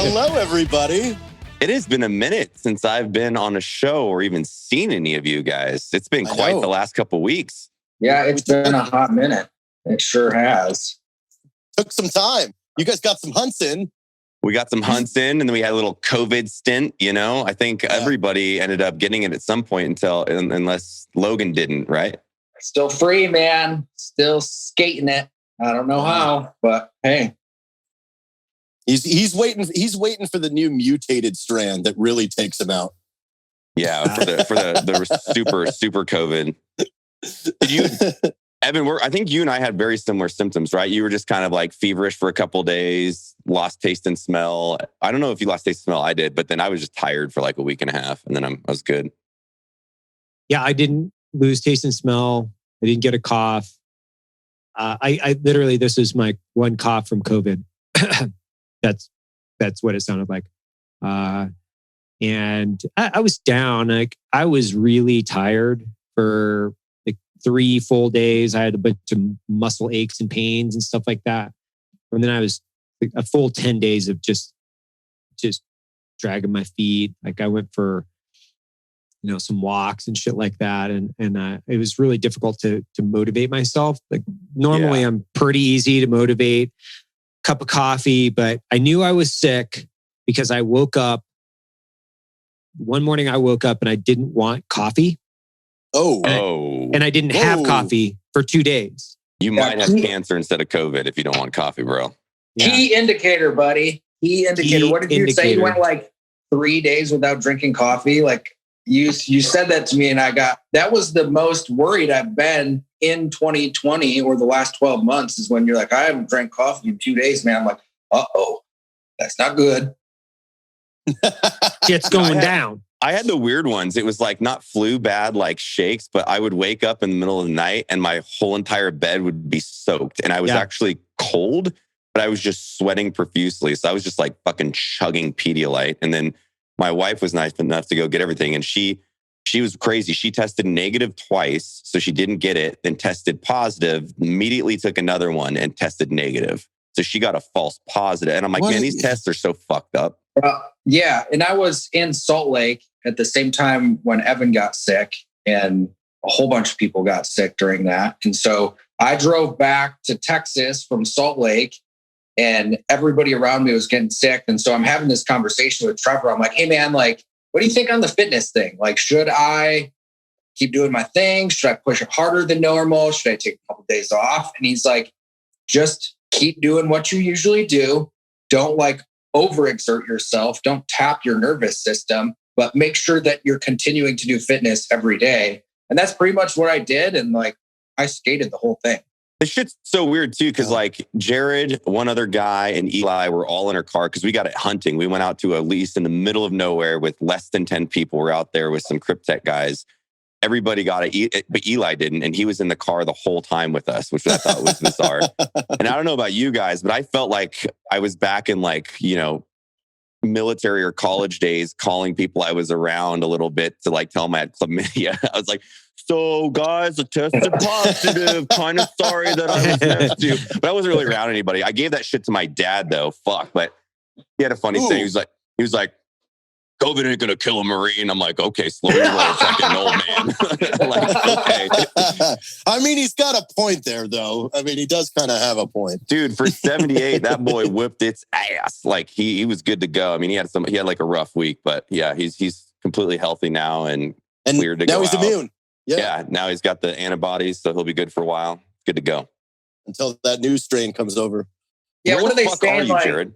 Hello, everybody. It has been a minute since I've been on a show or even seen any of you guys. It's been quite the last couple of weeks. Yeah, it's been a hot minute. It sure has. Took some time. You guys got some hunts in. We got some hunts in, and then we had a little COVID stint. You know, I think everybody ended up getting it at some point unless Logan didn't, right? Still free, man. Still skating it. I don't know how, but hey. He's waiting for the new mutated strand that really takes him out. Yeah, for the super COVID. Did you, Evan? I think you and I had very similar symptoms, right? You were just kind of like feverish for a couple of days, lost taste and smell. I don't know if you lost taste and smell. I did, but then I was just tired for like a week and a half, and then I was good. Yeah, I didn't lose taste and smell. I didn't get a cough. I literally, this is my one cough from COVID. That's what it sounded like. And I was down. Like I was really tired for like 3 full days. I had a bunch of muscle aches and pains and stuff like that. And then I was like a full 10 days of just dragging my feet. Like I went for, some walks and shit like that. And it was really difficult to motivate myself. Like normally I'm pretty easy to motivate. Cup of coffee, but I knew I was sick because I woke up. One morning I woke up and I didn't want coffee. And I didn't have coffee for 2 days. You might have cancer instead of COVID if you don't want coffee, bro. Yeah. Key indicator, buddy. Key indicator. What did you say? You went like 3 days without drinking coffee? Like you said that to me and that was the most worried I've been in 2020 or the last 12 months is when you're like, I haven't drank coffee in 2 days, man. I'm like, uh-oh, that's not good. Shit's going down. I had the weird ones. It was like not flu bad, like shakes, but I would wake up in the middle of the night and my whole entire bed would be soaked. And I was actually cold, but I was just sweating profusely. So I was just like fucking chugging Pedialyte. And then my wife was nice enough to go get everything. And she was crazy. She tested negative twice, so she didn't get it, then tested positive, immediately took another one and tested negative. So she got a false positive. And I'm like, man, these tests are so fucked up. Yeah. And I was in Salt Lake at the same time when Evan got sick and a whole bunch of people got sick during that. And so I drove back to Texas from Salt Lake and everybody around me was getting sick. And so I'm having this conversation with Trevor. I'm like, hey man, like, what do you think on the fitness thing? Like, should I keep doing my thing? Should I push it harder than normal? Should I take a couple of days off? And he's like, just keep doing what you usually do. Don't like overexert yourself. Don't tap your nervous system, but make sure that you're continuing to do fitness every day. And that's pretty much what I did. And like, I skated the whole thing. This shit's so weird too, because like Jared, one other guy, and Eli were all in our car because we got it hunting. We went out to a lease in the middle of nowhere with less than 10 people. We're out there with some Cryptech guys. Everybody got it, but Eli didn't. And he was in the car the whole time with us, which I thought was bizarre. And I don't know about you guys, but I felt like I was back in like, military or college days calling people I was around a little bit to like tell them I had chlamydia. I was like, so guys, I tested positive. Kind of sorry that I was tested. But I wasn't really around anybody. I gave that shit to my dad though. Fuck. But he had a funny thing. He was like, COVID ain't gonna kill a Marine. I'm like, okay, slow your roll, fucking old man. Like, okay. I mean, he's got a point there, though. I mean, he does kind of have a point, dude. For 78, that boy whipped its ass. Like he was good to go. I mean, he had like a rough week, but yeah, he's completely healthy now and cleared to go. Now he's immune. Yeah, now he's got the antibodies, so he'll be good for a while. Good to go until that new strain comes over. Yeah, Where what are they saying, like? Jared?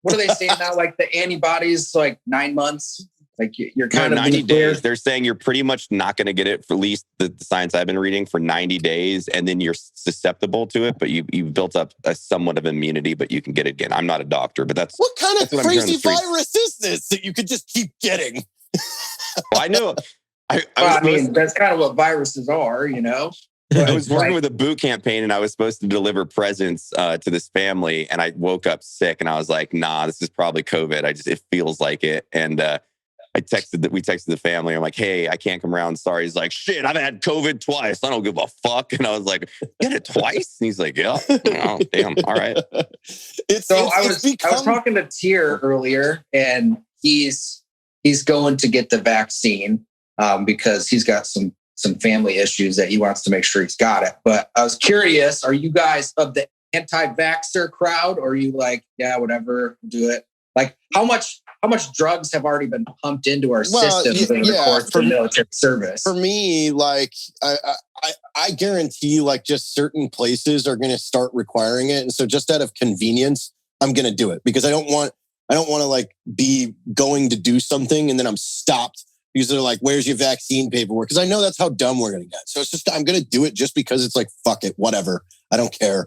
What are they saying now? Like the antibodies, like 9 months. Like you're kind of 90 days. They're saying you're pretty much not going to get it for at least the science I've been reading for 90 days, and then you're susceptible to it. But you've built up a somewhat of immunity, but you can get it again. I'm not a doctor, but that's what kind of crazy virus is this that you could just keep getting? Well, I know. I mean, that's kind of what viruses are, I was working with a boot campaign and I was supposed to deliver presents to this family, and I woke up sick and I was like, nah, this is probably COVID. It feels like it. And we texted the family. I'm like, hey, I can't come around. Sorry. He's like, shit, I've had COVID twice. I don't give a fuck. And I was like, you had it twice? And he's like, yeah. Oh, damn. All right. I was talking to Tier earlier, and he's going to get the vaccine because he's got some family issues that he wants to make sure he's got it. But I was curious, are you guys of the anti-vaxxer crowd, or are you like, yeah, whatever, do it? Like, how much drugs have already been pumped into our system in the course of military service? For me, like, I guarantee you, like, just certain places are going to start requiring it, and so just out of convenience, I'm going to do it because I don't want to like be going to do something and then I'm stopped because they're like, "Where's your vaccine paperwork?" Because I know that's how dumb we're going to get. So it's just I'm going to do it just because it's like, fuck it, whatever. I don't care.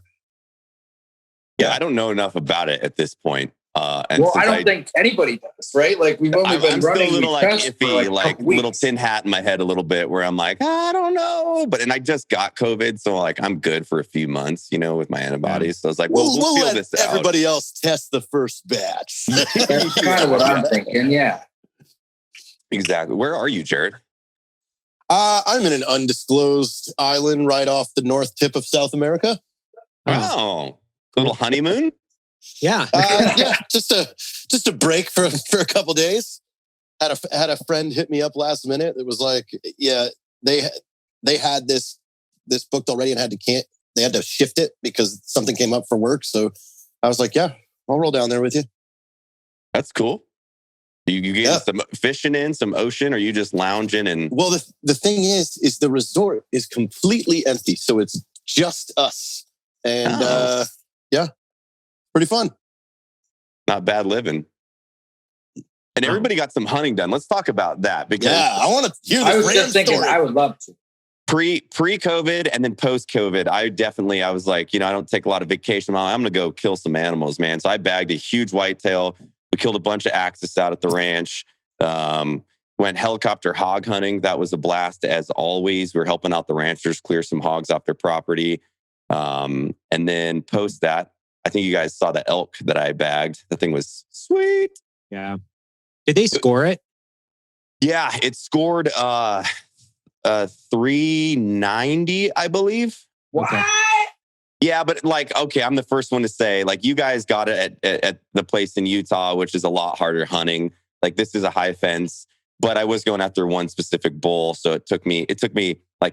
Yeah, I don't know enough about it at this point. I don't think anybody does, right? Like we've only been running a little like iffy, like little tin hat in my head a little bit where I'm like, I don't know. And I just got COVID. So like, I'm good for a few months, with my antibodies. So I was like, we'll feel let this out. Everybody else test the first batch. That's kind of what I'm thinking. Yeah. Exactly. Where are you, Jared? I'm in an undisclosed island right off the north tip of South America. Oh, a little honeymoon? Yeah. Just a break for a couple days. Had a friend hit me up last minute. It was like, yeah, they had this booked already and they had to shift it because something came up for work. So I was like, yeah, I'll roll down there with you. That's cool. You get some fishing in, some ocean, or you just lounging and... Well, the thing is the resort is completely empty. So it's just us. And pretty fun. Not bad living. And everybody got some hunting done. Let's talk about that. Because I want to hear this. I was just thinking, I would love to. Pre-COVID and then post-COVID, I was like, I don't take a lot of vacation. I'm going to go kill some animals, man. So I bagged a huge whitetail. We killed a bunch of axis out at the ranch. Went helicopter hog hunting. That was a blast as always. We were helping out the ranchers clear some hogs off their property. And then post that, I think you guys saw the elk that I bagged. That thing was sweet. Yeah. Did they score it? Yeah, it scored 390, I believe. What? Okay. Yeah, but I'm the first one to say, you guys got it at the place in Utah, which is a lot harder hunting. This is a high fence, but I was going after one specific bull. So it took me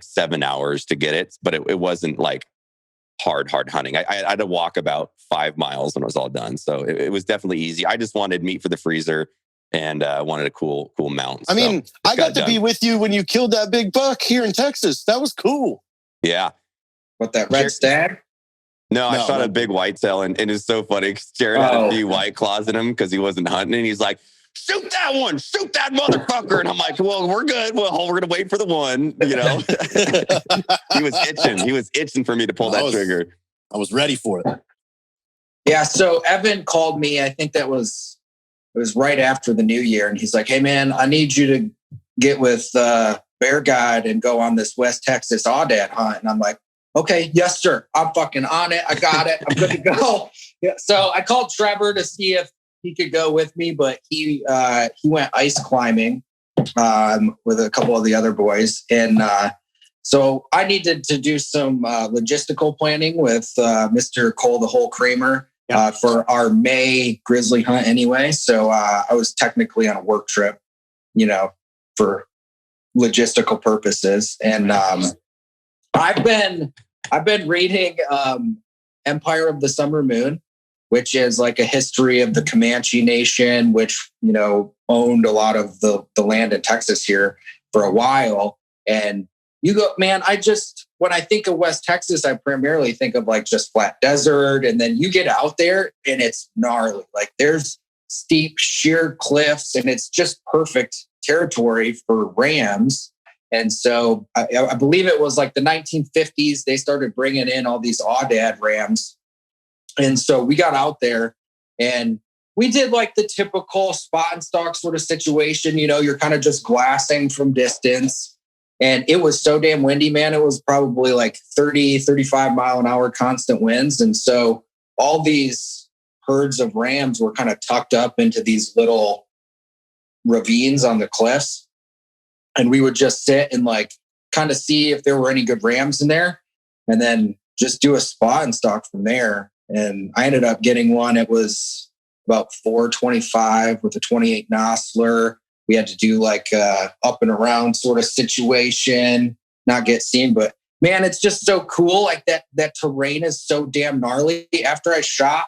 7 hours to get it, but it wasn't hard hunting. I had to walk about 5 miles when I was all done. So it was definitely easy. I just wanted meat for the freezer and wanted a cool mount. I mean, I got to be with you when you killed that big buck here in Texas. That was cool. Yeah. What, that red stag? No, I shot a big whitetail, and it's so funny because Jared had a few white claws in him because he wasn't hunting, and he's like, shoot that one, shoot that motherfucker. And I'm like, well, we're good. Well, we're going to wait for the one, He was itching for me to pull that trigger. I was ready for it. Yeah, so Evan called me, I think it was right after the new year, and he's like, hey, man, I need you to get with Bear Guide and go on this West Texas Aoudad hunt. And I'm like, okay, yes, sir. I'm fucking on it. I got it. I'm good to go. Yeah, so I called Trevor to see if he could go with me, but he went ice climbing with a couple of the other boys. And so I needed to do some logistical planning with Mr. Cole the Hole Kramer for our May grizzly hunt anyway. So I was technically on a work trip, for logistical purposes. And I've been reading Empire of the Summer Moon, which is a history of the Comanche Nation, which, owned a lot of the land in Texas here for a while. And you go, man, when I think of West Texas, I primarily think of just flat desert. And then you get out there and it's gnarly. There's steep, sheer cliffs, and it's just perfect territory for rams. And so I believe it was the 1950s, they started bringing in all these Aoudad rams. And so we got out there and we did the typical spot and stock sort of situation. You're kind of just glassing from distance. And it was so damn windy, man. It was probably 30, 35 mile an hour constant winds. And so all these herds of rams were kind of tucked up into these little ravines on the cliffs. And we would just sit and like kind of see if there were any good rams in there and then just do a spot and stock from there. And I ended up getting one. It was about 425 with a 28 Nosler. We had to do like a up and around sort of situation, not get seen, but man, it's just so cool. Like that terrain is so damn gnarly. After I shot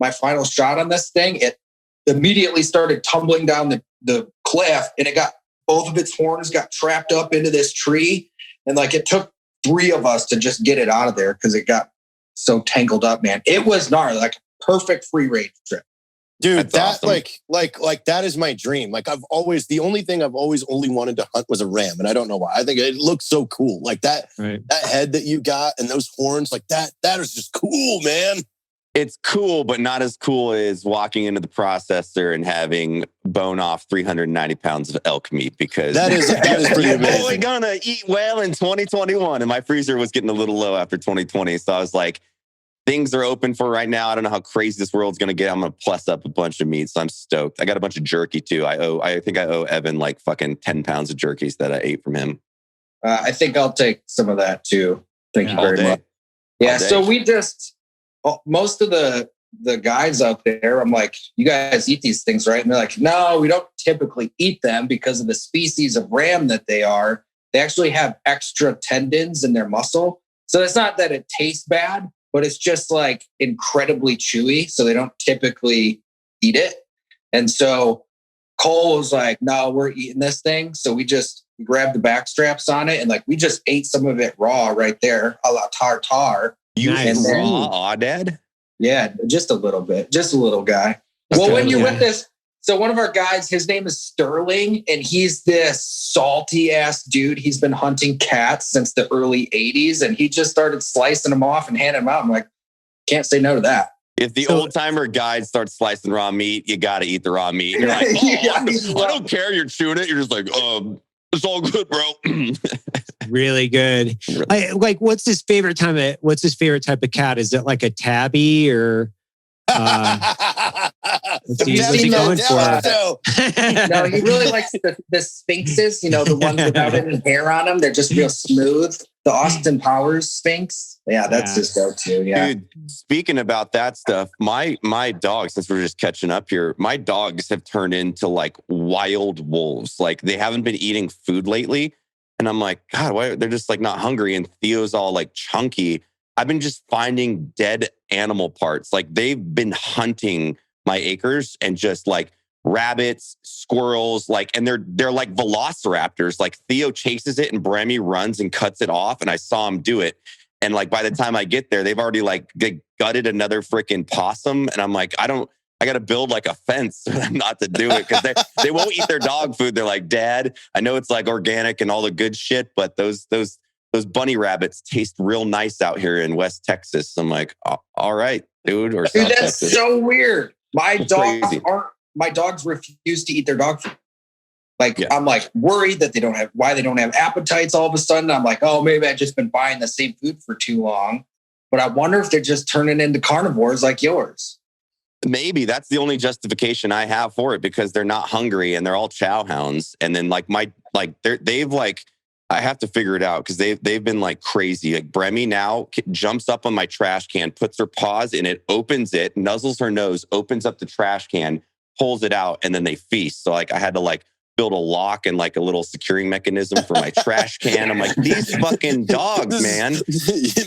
my final shot on this thing, it immediately started tumbling down the cliff, and it got both of its horns got trapped up into this tree. And like it took 3 of us to just get it out of there because it got so tangled up, man. It was gnarly, like a perfect free range trip. Dude, That's that awesome. like that is my dream. Like the only thing I've always only wanted to hunt was a ram, and I don't know why. I think it looks so cool. Like that head that you got and those horns, like that is just cool, man. It's cool, but not as cool as walking into the processor and having bone off 390 pounds of elk meat, because that is pretty you're amazing. only gonna eat well in 2021. And my freezer was getting a little low after 2020. So I was like, things are open for right now. I don't know how crazy this world's going to get. I'm going to plus up a bunch of meat. So I'm stoked. I got a bunch of jerky too. I think I owe Evan like fucking 10 pounds of jerkies that I ate from him. I think I'll take some of that too. Thank you very much. Yeah. So we just, most of the guys out there, I'm like, you guys eat these things, right? And they're like, no, we don't typically eat them because of the species of ram that they are. They actually have extra tendons in their muscle. So it's not that it tastes bad, but it's just like incredibly chewy. So they don't typically eat it. And so Cole was like, no, we're eating this thing. So we just grabbed the back straps on it and like we just ate some of it raw right there, a la tartare. You ate Nice. raw Dad? Yeah, just a little bit, just a little guy. Okay. Well, when you're with this, so one of our guys, his name is Sterling, and he's this salty ass dude. He's been hunting cats since the early 80s, and he just started slicing them off and handing them out. I'm like, can't say no to that. If the old timer guide starts slicing raw meat, you got to eat the raw meat. You're like, I don't care. You're chewing it. You're just like, it's all good, bro. Really good. What's his favorite type of cat? Is it like a tabby or what's he going for? No, he really likes the Sphinxes, the ones without any hair on them. They're just real smooth. The Austin Powers Sphinx. Yeah, that's his go-to. Yeah. Dude, speaking about that stuff, my dogs, since we're just catching up here, my dogs have turned into like wild wolves. Like they haven't been eating food lately. And I'm like, God, why? They're just like not hungry. And Theo's all like chunky. I've been just finding dead animal parts. Like they've been hunting my acres and just like rabbits, squirrels, and they're like velociraptors. Like Theo chases it and Bremy runs and cuts it off. And I saw him do it. And like by the time I get there, they've already like gutted another freaking possum. And I'm like, I got to build like a fence for them not to do it, because they won't eat their dog food. They're like, Dad, I know it's like organic and all the good shit, but those bunny rabbits taste real nice out here in West Texas. I'm like, all right, dude. Or dude, South that's Texas. so weird. My Crazy. dogs refuse to eat their dog food. I'm like worried that they don't have appetites all of a sudden. I'm like, oh, maybe I've just been buying the same food for too long. But I wonder if they're just turning into carnivores like yours. Maybe that's the only justification I have for it, because they're not hungry and they're all chow hounds. And then I have to figure it out, because they've been like crazy. Like Bremy now jumps up on my trash can, puts her paws in it, opens it, nuzzles her nose, opens up the trash can, pulls it out, and then they feast. So like I had to like build a lock and like a little securing mechanism for my trash can. I'm like, these fucking dogs, man.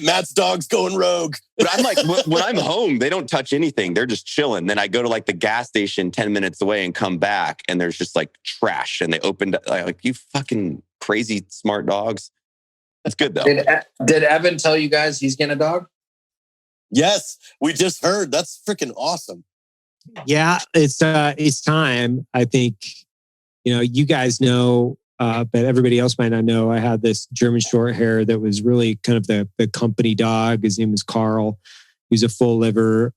Matt's dog's going rogue. But I'm like, when I'm home, they don't touch anything. They're just chilling. Then I go to like the gas station 10 minutes away and come back, and there's just like trash. And they opened like, you fucking crazy smart dogs. That's good though. Did Evan tell you guys he's getting a dog? Yes, we just heard. That's freaking awesome. Yeah, it's time. I think, you guys know, but everybody else might not know. I had this German short hair that was really kind of the company dog. His name was Carl. He's a full liver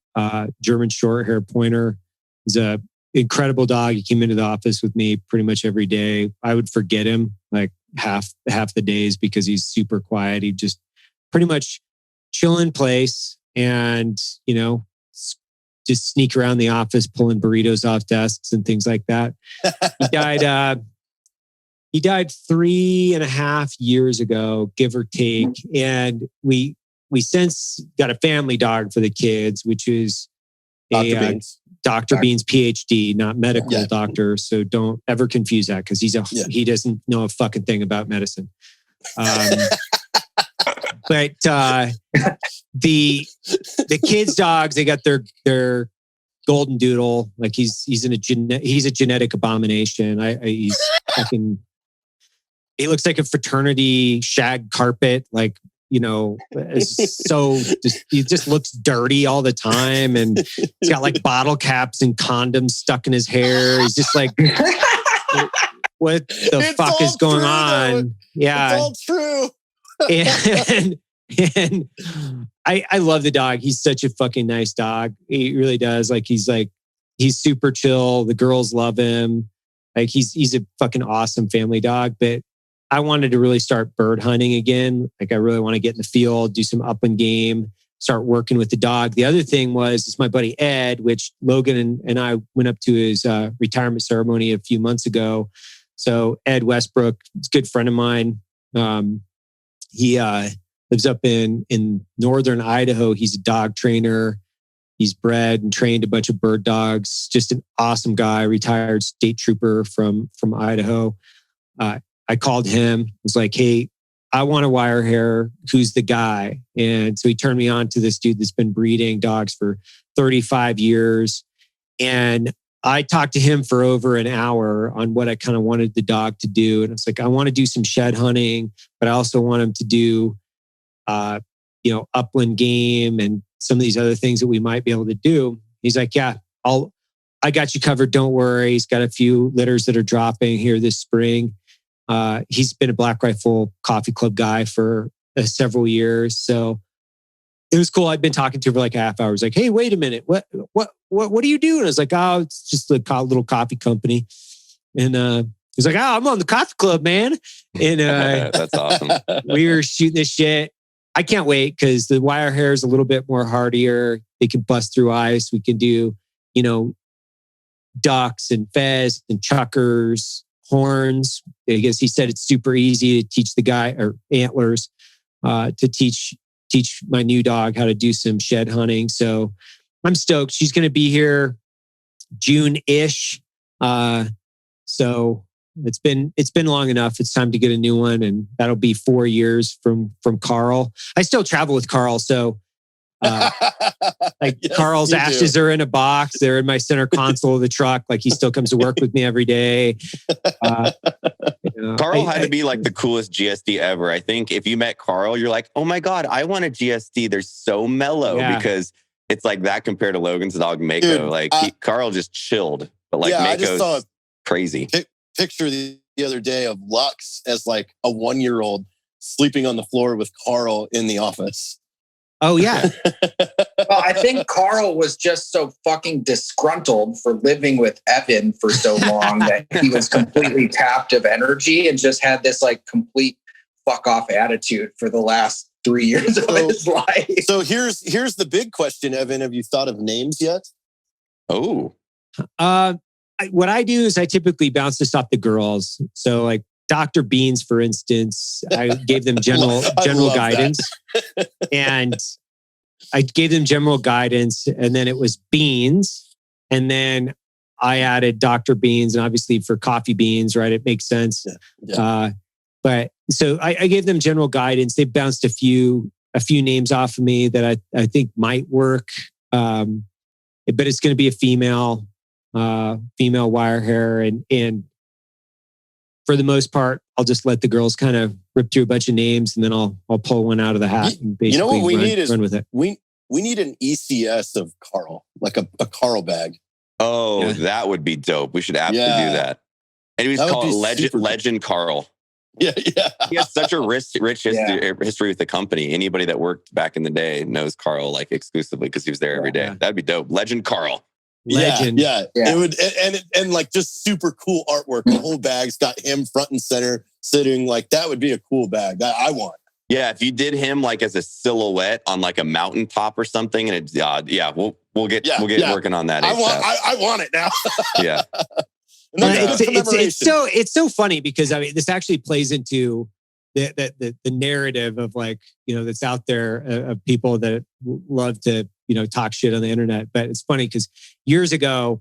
German short hair pointer. He's a incredible dog. He came into the office with me pretty much every day. I would forget him like half the days because he's super quiet. He just pretty much chill in place and, just sneak around the office pulling burritos off desks and things like that. He died. He died 3.5 years ago, give or take, and we since got a family dog for the kids, which is Dr. Beans PhD, not medical doctor. So don't ever confuse that because he doesn't know a fucking thing about medicine. But the kids' dogs, they got their golden doodle. Like he's a genetic abomination. He's fucking. He looks like a fraternity shag carpet. Like, he just looks dirty all the time, and he's got like bottle caps and condoms stuck in his hair. He's just like, what the fuck is going on? Though. Yeah, it's all true. and I love the dog. He's such a fucking nice dog. He really does. He's super chill. The girls love him. Like he's a fucking awesome family dog. But I wanted to really start bird hunting again. Like I really want to get in the field, do some upland game, start working with the dog. The other thing was, it's my buddy Ed, which Logan and I went up to his retirement ceremony a few months ago. So Ed Westbrook, is a good friend of mine. He lives up in northern Idaho. He's a dog trainer. He's bred and trained a bunch of bird dogs. Just an awesome guy, retired state trooper from Idaho. I called him, was like, hey, I want a wire hair. Who's the guy? And so he turned me on to this dude that's been breeding dogs for 35 years. And I talked to him for over an hour on what I kind of wanted the dog to do. And it's like, I want to do some shed hunting, but I also want him to do, upland game and some of these other things that we might be able to do. He's like, yeah, I got you covered. Don't worry. He's got a few litters that are dropping here this spring. He's been a Black Rifle Coffee Club guy for several years. So it was cool. I'd been talking to him for like a half hour. I was like, hey, wait a minute. What do you do? And I was like, oh, it's just a little coffee company. And he's like, oh, I'm on the coffee club, man. And that's awesome. We were shooting this shit. I can't wait because the wire hair is a little bit more hardier. They can bust through ice. We can do, ducks and pheasants and chuckers, horns. I guess he said it's super easy to teach the guy, or antlers, to teach my new dog how to do some shed hunting. So I'm stoked. She's going to be here June-ish. So it's been long enough. It's time to get a new one, and that'll be 4 years from Carl. I still travel with Carl, so yes, Carl's ashes are in a box. They're in my center console of the truck. Like he still comes to work with me every day. Carl had to be like the coolest GSD ever. I think if you met Carl, you're like, oh my God, I want a GSD. They're so mellow because it's like that compared to Logan's dog Mako. Dude, Carl just chilled, but like Mako's crazy. Picture the other day of Lux as like a 1-year-old sleeping on the floor with Carl in the office. Oh, yeah. Well, I think Carl was just so fucking disgruntled for living with Evan for so long that he was completely tapped of energy and just had this like complete fuck off attitude for the last 3 years of his life. So here's the big question, Evan. Have you thought of names yet? Oh. What I do is I typically bounce this off the girls. So like Dr. Beans, for instance, I gave them general guidance. And I gave them general guidance, and then it was Beans. And then I added Dr. Beans, and obviously for coffee beans, right? It makes sense. Yeah. But so I gave them general guidance. They bounced a few names off of me that I think might work. But it's going to be a female wire hair. And for the most part, I'll just let the girls kind of rip through a bunch of names, and then I'll pull one out of the hat and basically run with it. We need an ECS of Carl, like a Carl bag. Oh, yeah. That would be dope. We should absolutely do that. And he was called Legend Carl. Yeah. He has such a rich history with the company. Anybody that worked back in the day knows Carl like exclusively because he was there every day. Yeah. That'd be dope. Legend Carl. Legend. Yeah. It would, and like just super cool artwork. The whole bag's got him front and center sitting. Like that would be a cool bag that I want. Yeah, if you did him like as a silhouette on like a mountaintop or something, and we'll get working on that. I want it now. Yeah. It's so funny because I mean, this actually plays into the narrative of like, you know, that's out there of people that love to, you know, talk shit on the internet. But it's funny because years ago,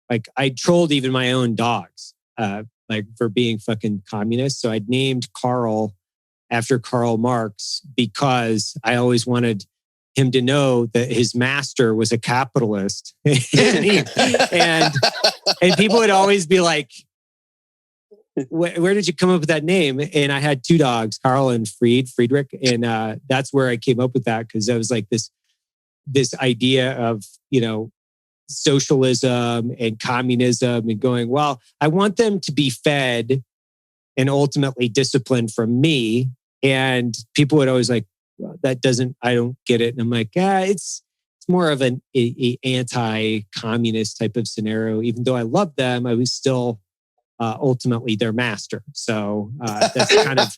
like I trolled even my own dogs, like for being fucking communist. So I'd named Carl after Karl Marx because I always wanted him to know that his master was a capitalist. and people would always be like, where did you come up with that name? And I had 2 dogs, Carl and Friedrich. And that's where I came up with that because I was like this idea of, you know, socialism and communism and going, well, I want them to be fed and ultimately disciplined from me. And people would always like, well, I don't get it. And I'm like, it's more of an anti-communist type of scenario. Even though I love them, I was still ultimately their master. So that's kind of...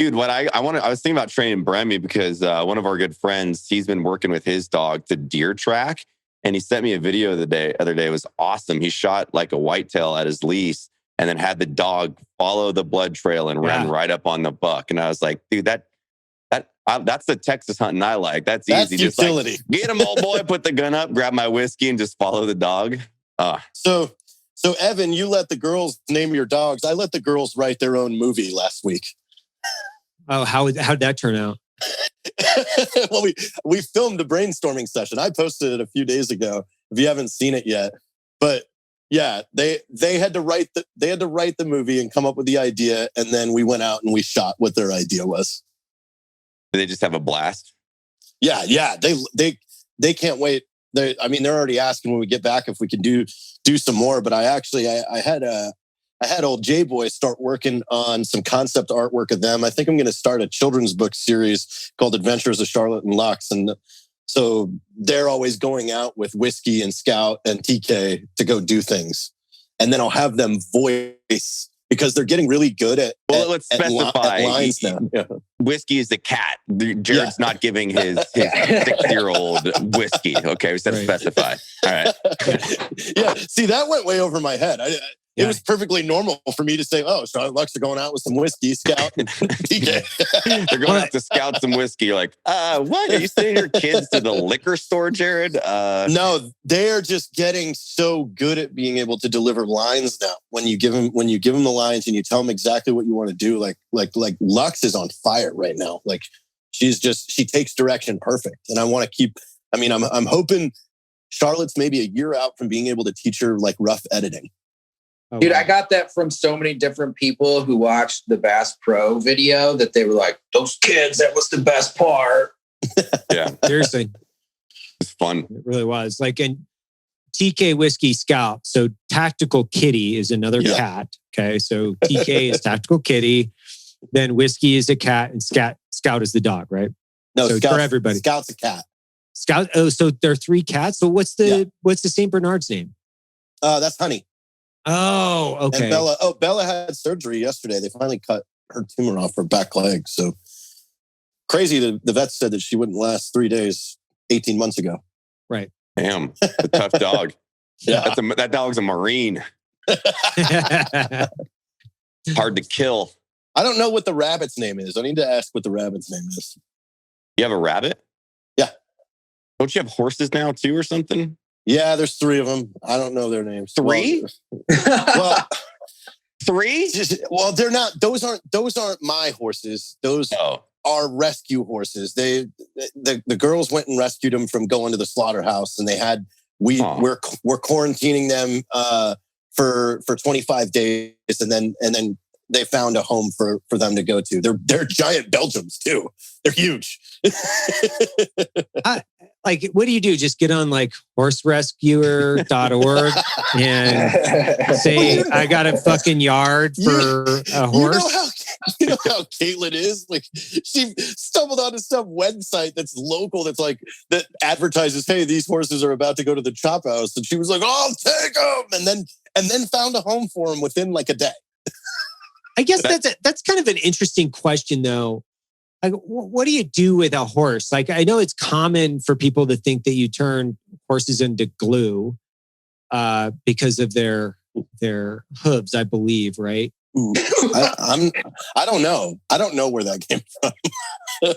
Dude, what I was thinking about training Bremy because one of our good friends, he's been working with his dog to deer track. And he sent me a video the other day. It was awesome. He shot like a whitetail at his lease and then had the dog follow the blood trail and ran right up on the buck. And I was like, dude, that's the Texas hunting I like. That's easy. Utility. Just like, get him, old boy, put the gun up, grab my whiskey and just follow the dog. So Evan, you let the girls name your dogs. I let the girls write their own movie last week. Oh, how'd that turn out? Well, we filmed a brainstorming session. I posted it a few days ago. If you haven't seen it yet, but yeah, they had to write the movie and come up with the idea, and then we went out and we shot what their idea was. Did they just have a blast? Yeah. They can't wait. They're already asking when we get back if we can do some more. But I had old J-Boy start working on some concept artwork of them. I think I'm going to start a children's book series called Adventures of Charlotte and Lux. And so they're always going out with Whiskey and Scout and TK to go do things. And then I'll have them voice because they're getting really good at let's specify. Lines now. Yeah. Whiskey is the cat. Jared's not giving his 6-year-old whiskey. Okay, we said to specify. All right. Yeah, see, that went way over my head. It was perfectly normal for me to say, oh, Charlotte and Lux are going out with some whiskey, Scout, and TK. They're going out to scout some whiskey. You're like, what? Are you sending your kids to the liquor store, Jared? No, they're just getting so good at being able to deliver lines now. When you give them the lines and you tell them exactly what you want to do, like Lux is on fire right now. Like she takes direction perfect. And I want to keep, I'm hoping Charlotte's maybe a year out from being able to teach her like rough editing. Oh, dude, wow. I got that from so many different people who watched the Bass Pro video that they were like, those kids, that was the best part. Yeah. Seriously. It's fun. It really was. Like in TK Whiskey Scout. So Tactical Kitty is another cat. Okay. So TK is Tactical Kitty. Then Whiskey is a cat and Scout is the dog, right? No, so for everybody. Scout's a cat. Scout. Oh, so there are 3 cats. So what's the St. Bernard's name? That's Honey. Oh, okay. And Bella had surgery yesterday. They finally cut her tumor off her back leg. So crazy. The vet said that she wouldn't last 3 days 18 months ago. Right. Damn, a tough dog. Yeah. That dog's a Marine. Hard to kill. I don't know what the rabbit's name is. I need to ask what the rabbit's name is. You have a rabbit? Yeah. Don't you have horses now too or something? Yeah, there's 3 of them. I don't know their names. 3? Well, 3? Well, they're not. Those aren't my horses. Those are rescue horses. The girls went and rescued them from going to the slaughterhouse, and we're quarantining them for 25 days, and then they found a home for them to go to. They're giant Belgians too. They're huge. What do you do? Just get on like horserescuer.org and say, I got a fucking yard for a horse. You know how Caitlin is? Like she stumbled onto some website that's local that advertises, hey, these horses are about to go to the chop house. And she was like, I'll take them. And then found a home for them within like a day. I guess that's kind of an interesting question though. Like, what do you do with a horse? Like, I know it's common for people to think that you turn horses into glue because of their hooves, I believe, right? I don't know. I don't know where that came from.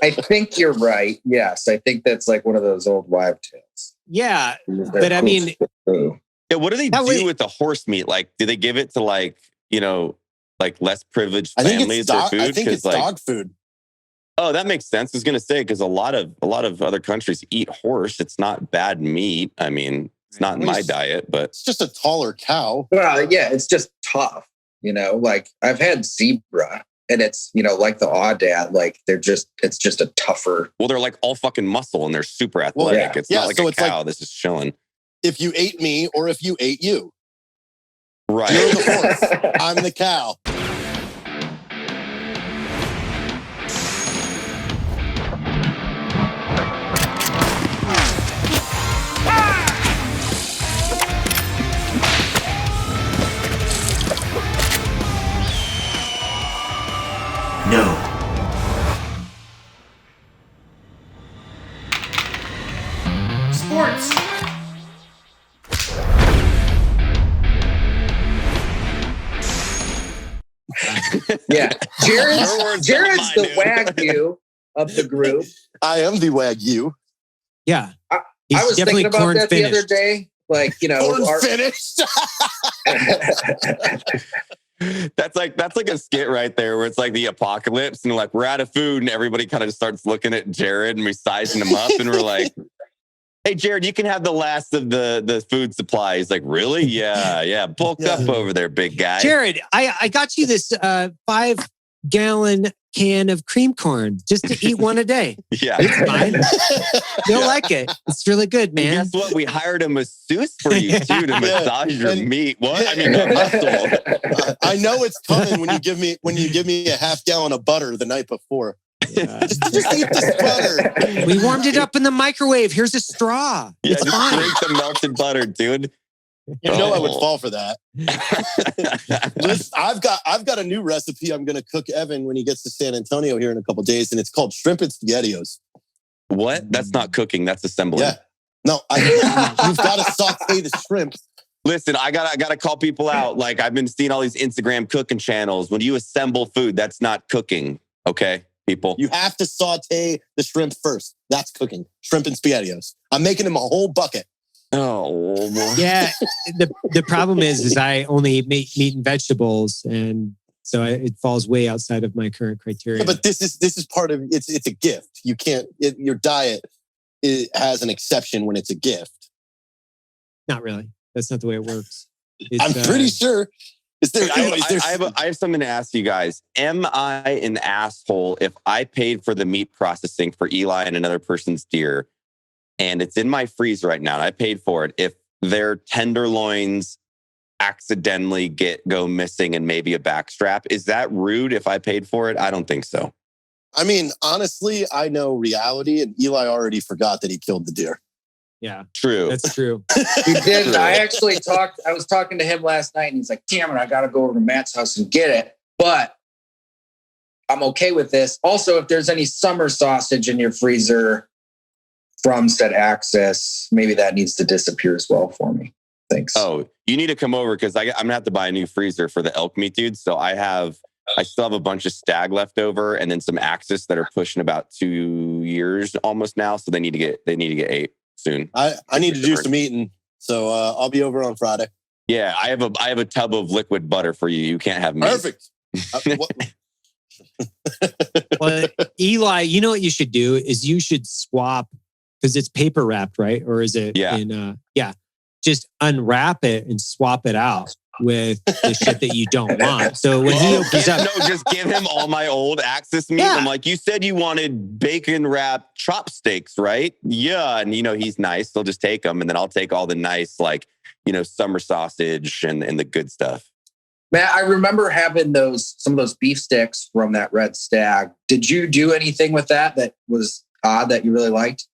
I think you're right. Yes, I think that's like one of those old wives' tales. Yeah, but I mean, yeah. What do they That do way- with the horse meat? Like, do they give it to like less privileged I think families it's dog, or food? I think it's like, dog food. oh, that makes sense. I was gonna say because a lot of other countries eat horse. It's not bad meat. I mean, it's not in my diet, but It's just a taller cow. Well, yeah, it's just tough. Like I've had zebra, and it's like the Aoudad, like it's just a tougher. well, they're like all fucking muscle and they're super athletic. yeah. It's not like so a it's cow like- that's just chilling. If you ate me or if you ate you, Right. you're the horse. I'm the cow. No. Sports. Yeah, Your words, Jared's not the mine, dude. Wagyu of the group. I am the Wagyu. yeah. I He's was definitely thinking about corn that the other finished. day. Like Corn our- finished. That's like a skit right there where it's like the apocalypse and like we're out of food and everybody kind of just starts looking at Jared and we're sizing him up and we're like, hey, Jared, you can have the last of the food supply. He's like, really? Yeah. Bulk up over there, big guy. Jared, I got you this 5-gallon can of cream corn just to eat one a day. Yeah. It's fine. You'll like it. It's really good, And man. guess what? We hired a masseuse for you too to massage your And- meat. What? I mean, muscle. I know it's coming when you give me a half gallon of butter the night before. Yeah. Just eat this butter. We warmed it up in the microwave. Here's a straw. Yeah, It's just fine. drink the melted butter, dude. You know I would Oh. fall for that. Listen, I've got a new recipe I'm going to cook Evan when he gets to San Antonio here in a couple days, and it's called shrimp and spaghettios. What? That's not cooking. That's assembling. Yeah, no, you've got to saute the shrimp. Listen, I gotta call people out. Like I've been seeing all these Instagram cooking channels. When you assemble food, that's not cooking. Okay, people. You have to saute the shrimp first. That's cooking. Shrimp and spaghettios. I'm making them a whole bucket. Oh, Yeah. The problem is I only eat meat and vegetables, and so it falls way outside of my current criteria. Yeah, but this is part of it's a gift. You can't. Your diet has an exception when it's a gift. Not really. That's not the way it works. It's, I'm pretty sure. Is there? I have something to ask you guys. Am I an asshole if I paid for the meat processing for Eli and another person's deer, and it's in my freezer right now, and I paid for it? If their tenderloins accidentally go missing and maybe a backstrap, is that rude if I paid for it? I don't think so. I mean, honestly, I know reality, and Eli already forgot that he killed the deer. Yeah, True. that's true. He did. I was talking to him last night and he's like, damn it, I got to go over to Matt's house and get it. But I'm okay with this. Also, if there's any summer sausage in your freezer from said access, maybe that needs to disappear as well for me. Thanks. Oh, you need to come over because I'm going to have to buy a new freezer for the elk meat, dude. So I still have a bunch of stag left over and then some axis that are pushing about 2 years almost now. So they need to get ate soon. I need to do some eating, so I'll be over on Friday. Yeah, I have a tub of liquid butter for you. You can't have meat. Perfect. Well, Eli, you know what you should do is you should swap because it's paper wrapped, right? Or is it? Yeah. Just unwrap it and swap it out with the shit that you don't want. So when he opens up, just give him all my old Axis meat. Yeah. I'm like, you said you wanted bacon wrapped chopsticks, right? Yeah. And he's nice. They'll just take them. And then I'll take all the nice, summer sausage and the good stuff. Matt, I remember having some of those beef sticks from that red stag. Did you do anything with that was odd that you really liked?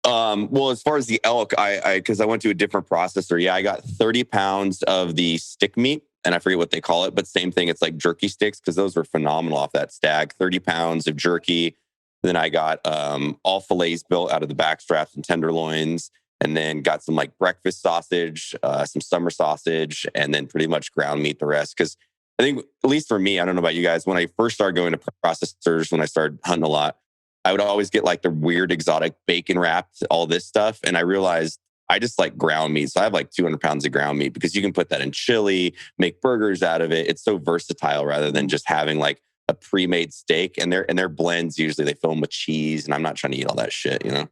Well, as far as the elk, because I went to a different processor. Yeah, I got 30 pounds of the stick meat and I forget what they call it, but same thing. It's like jerky sticks because those were phenomenal off that stag. 30 pounds of jerky. Then I got all fillets built out of the back straps and tenderloins, and then got some like breakfast sausage, some summer sausage, and then pretty much ground meat the rest. Because I think, at least for me, I don't know about you guys, when I first started going to processors, when I started hunting a lot, I would always get like the weird exotic bacon wrapped, all this stuff. And I realized I just like ground meat. So I have like 200 pounds of ground meat because you can put that in chili, make burgers out of it. It's so versatile rather than just having like a pre-made steak. And their blends, usually they fill them with cheese. And I'm not trying to eat all that shit, you know?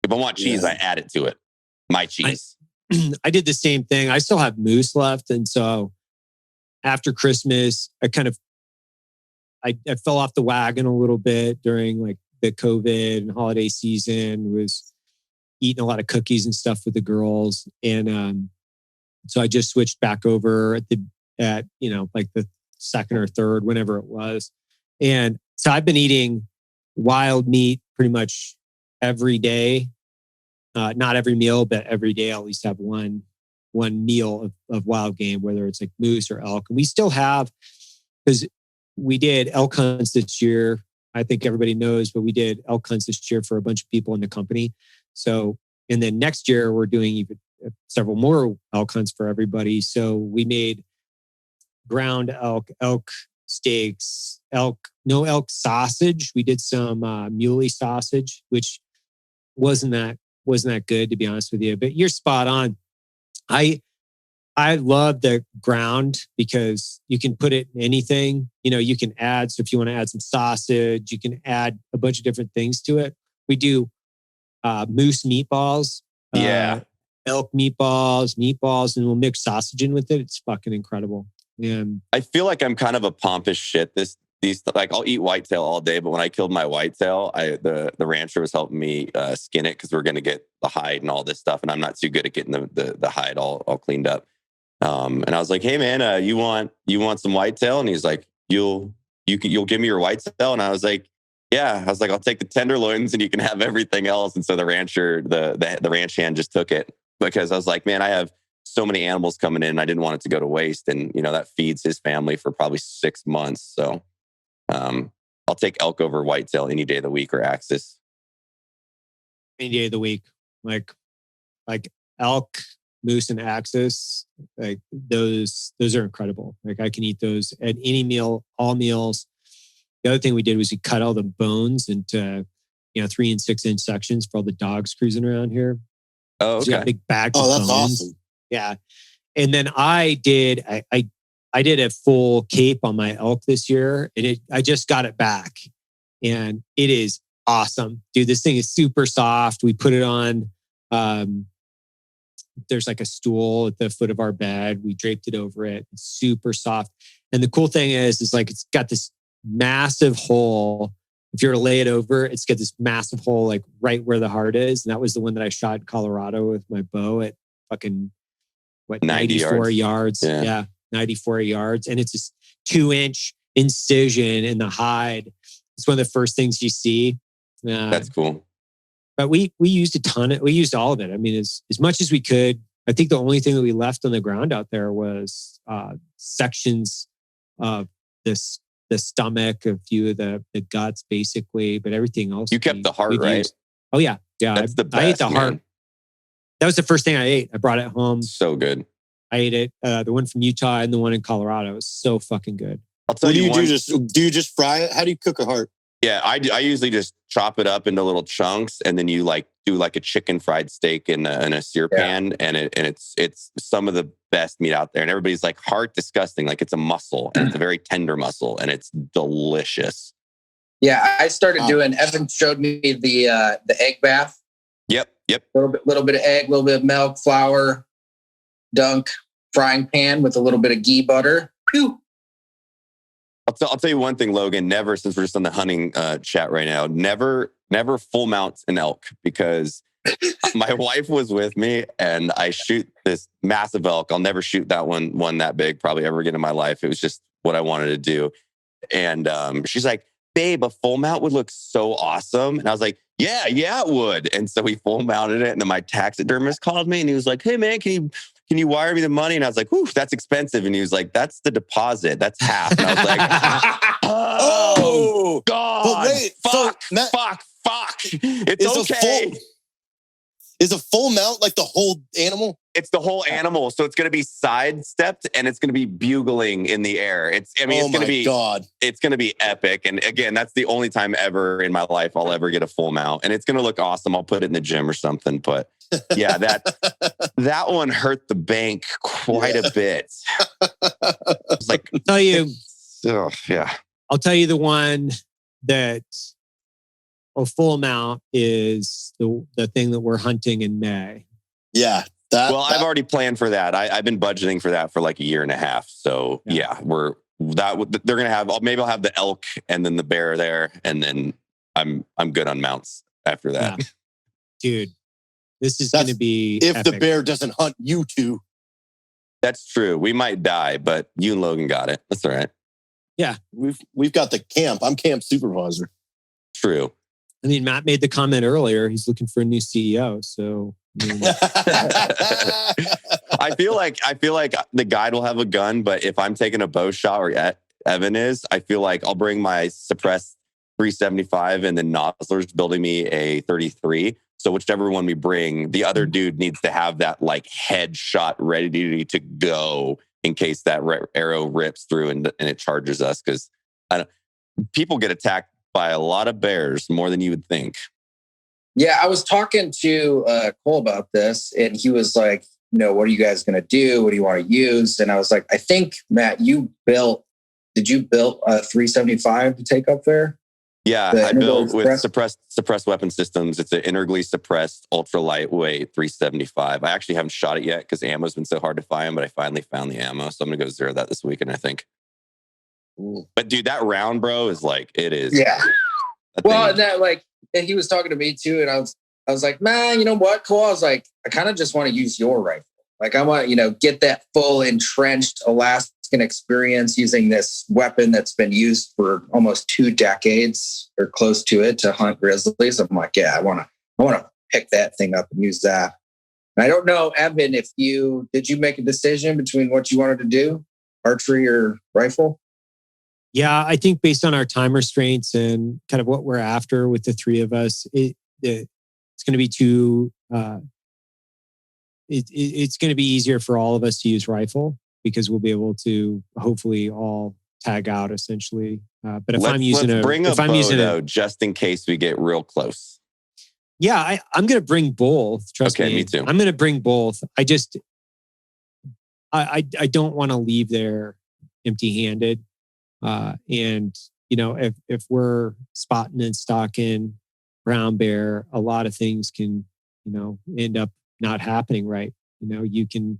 If I want cheese, I add it to it. My cheese. I did the same thing. I still have moose left. And so after Christmas, I fell off the wagon a little bit during like the COVID and holiday season, was eating a lot of cookies and stuff with the girls. And so I just switched back over at like the second or third, whenever it was. And so I've been eating wild meat pretty much every day. Not every meal, but every day I'll at least have one meal of wild game, whether it's like moose or elk. And we still have, because we did elk hunts this year. I think everybody knows, but we did elk hunts this year for a bunch of people in the company. So, and then next year we're doing even several more elk hunts for everybody. So we made ground elk steaks, no elk sausage. We did some muley sausage, which wasn't that good, to be honest with you. But you're spot on. I love the ground because you can put it in anything. You can add, so if you want to add some sausage, you can add a bunch of different things to it. We do moose meatballs, elk meatballs, and we'll mix sausage in with it. It's fucking incredible. And I feel like I'm kind of a pompous shit. Like I'll eat whitetail all day, but when I killed my whitetail, the rancher was helping me skin it because we're going to get the hide and all this stuff, and I'm not too good at getting the hide all cleaned up. And I was like, "Hey man, you want some whitetail?" And he's like, "You'll give me your whitetail?" And I was like, "Yeah." I was like, "I'll take the tenderloins, and you can have everything else." And so the rancher, the ranch hand, just took it because I was like, "Man, I have so many animals coming in, and I didn't want it to go to waste." And that feeds his family for probably 6 months. So I'll take elk over whitetail any day of the week, or axis. Any day of the week, like elk, moose, and axis, like those are incredible. Like I can eat those at any meal, all meals. The other thing we did was we cut all the bones into 3 and 6 inch sections for all the dogs cruising around here. Oh, okay. So a big bag. Oh, that's bones. awesome. Yeah, and then I did a full cape on my elk this year, and I just got it back, and it is awesome, dude. This thing is super soft. We put it on. There's like a stool at the foot of our bed. We draped it over it. It's super soft. And the cool thing is like it's got this massive hole. If you were to lay it over, it's got this massive hole like right where the heart is. And that was the one that I shot in Colorado with my bow at fucking 94 yards. Yeah, 94 yards. And it's this 2-inch incision in the hide. It's one of the first things you see. That's cool. But we used we used all of it. I mean, as much as we could. I think the only thing that we left on the ground out there was sections of the stomach, a few of the guts, basically. But everything else, you kept the heart, right? Used. Oh yeah. That's the best, I ate the heart. That was the first thing I ate. I brought it home. So good. I ate it. The one from Utah and the one in Colorado was so fucking good. I'll tell you. Do you just fry it? How do you cook a heart? Yeah, I usually just chop it up into little chunks, and then you like do like a chicken fried steak in a sear pan, and it's some of the best meat out there. And everybody's like, heart disgusting, like it's a muscle, and it's a very tender muscle, and it's delicious. Yeah, I started doing. Evan showed me the egg bath. Yep. Little bit of egg, little bit of milk, flour, dunk, frying pan with a little bit of ghee butter. Phew. I'll tell you one thing, Logan. Never, since we're just on the hunting chat right now, never full mount an elk, because my wife was with me and I shoot this massive elk. I'll never shoot that one that big probably ever again in my life. It was just what I wanted to do. And she's like, "Babe, a full mount would look so awesome." And I was like, yeah, it would. And so we full mounted it. And then my taxidermist called me and he was like, "Hey man, can can you wire me the money? And I was like, whew, that's expensive. And he was like, that's the deposit. That's half. And I was like, oh, God. But wait, fuck. It's okay. Is a full mount like the whole animal? It's the whole animal. So it's going to be sidestepped and it's going to be bugling in the air. It's going to be, God. It's going to be epic. And again, that's the only time ever in my life I'll ever get a full mount. And it's going to look awesome. I'll put it in the gym or something. But yeah, that one hurt the bank quite a bit. It's like, I'll tell you, yeah. I'll tell you the one that a full mount is the thing that we're hunting in May. Yeah. I've already planned for that. I've been budgeting for that for like a year and a half. So yeah, they're going to have, maybe I'll have the elk and then the bear there. And then I'm good on mounts after that. Yeah. Dude, this is going to be if epic. the bear doesn't hunt you two. That's true. We might die, but you and Logan got it. That's all right. Yeah. We've got the camp. I'm camp supervisor. True. I mean, Matt made the comment earlier. He's looking for a new CEO. So I mean, I feel like the guide will have a gun, but if I'm taking a bow shot or Evan is, I feel like I'll bring my suppressed 375 and then Nozzler's building me a 33. So whichever one we bring, the other dude needs to have that like headshot ready to go in case that arrow rips through and it charges us. Because people get attacked by a lot of bears, more than you would think. Yeah, I was talking to Cole about this, and he was like, what are you guys going to do? What do you want to use? And I was like, I think, Matt, did you build a 375 to take up there? Yeah, I built with suppressed weapon systems. It's an integrally suppressed, ultra lightweight 375. I actually haven't shot it yet because ammo's been so hard to find, but I finally found the ammo. So I'm going to go zero that this weekend, I think. Ooh. But dude, that round, bro, is like, it is. Yeah. Well, and he was talking to me too. And I was like, man, you know what, Cole? I was like, I kind of just want to use your rifle. Like, I want, get that full entrenched Alaskan experience using this weapon that's been used for almost 2 decades or close to it to hunt grizzlies. I'm like, yeah, I want to pick that thing up and use that. And I don't know, Evan, did you make a decision between what you wanted to do, archery or rifle? Yeah, I think based on our time restraints and kind of what we're after with the three of us, it's going to be it's going to be easier for all of us to use rifle because we'll be able to hopefully all tag out essentially. But if I'm using bow, just in case we get real close. Yeah, I'm going to bring both. Trust me. Me too. I'm going to bring both. I don't want to leave there empty-handed. And if we're spotting and stalking brown bear, a lot of things can, end up not happening right. You can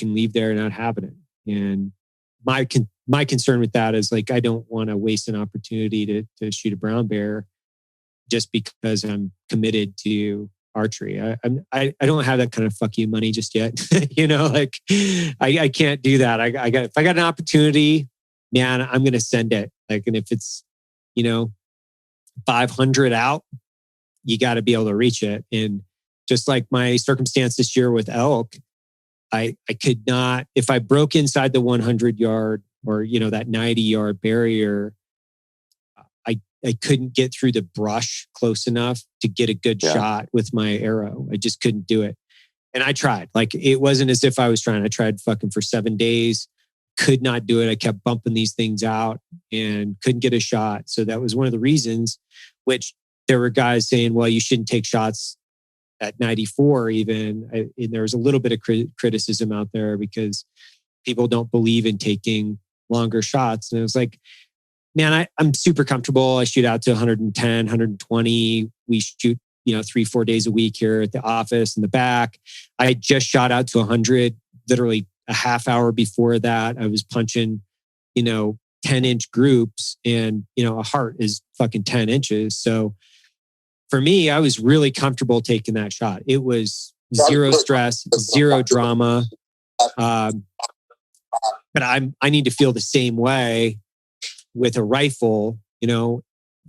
leave there not having it. And my concern with that is like, I don't want to waste an opportunity to shoot a brown bear just because I'm committed to archery. I don't have that kind of fuck you money just yet. I can't do that. If I got an opportunity, man, I'm going to send it. And if it's, 500 out, you got to be able to reach it. And just like my circumstance this year with elk, I could not, if I broke inside the 100 yard or, that 90 yard barrier, I couldn't get through the brush close enough to get a good shot with my arrow. I just couldn't do it. And I tried. Like, it wasn't as if I was trying. I tried fucking for 7 days. Could not do it. I kept bumping these things out and couldn't get a shot. So that was one of the reasons, which there were guys saying, well, you shouldn't take shots at 94 even. And there was a little bit of criticism out there because people don't believe in taking longer shots. And it was like, man, I'm super comfortable. I shoot out to 110, 120. We shoot, 3-4 days a week here at the office in the back. I just shot out to 100, literally a half hour before that. I was punching, 10-inch groups and, a heart is fucking 10 inches. So for me, I was really comfortable taking that shot. It was zero stress, zero drama. But I need to feel the same way with a rifle,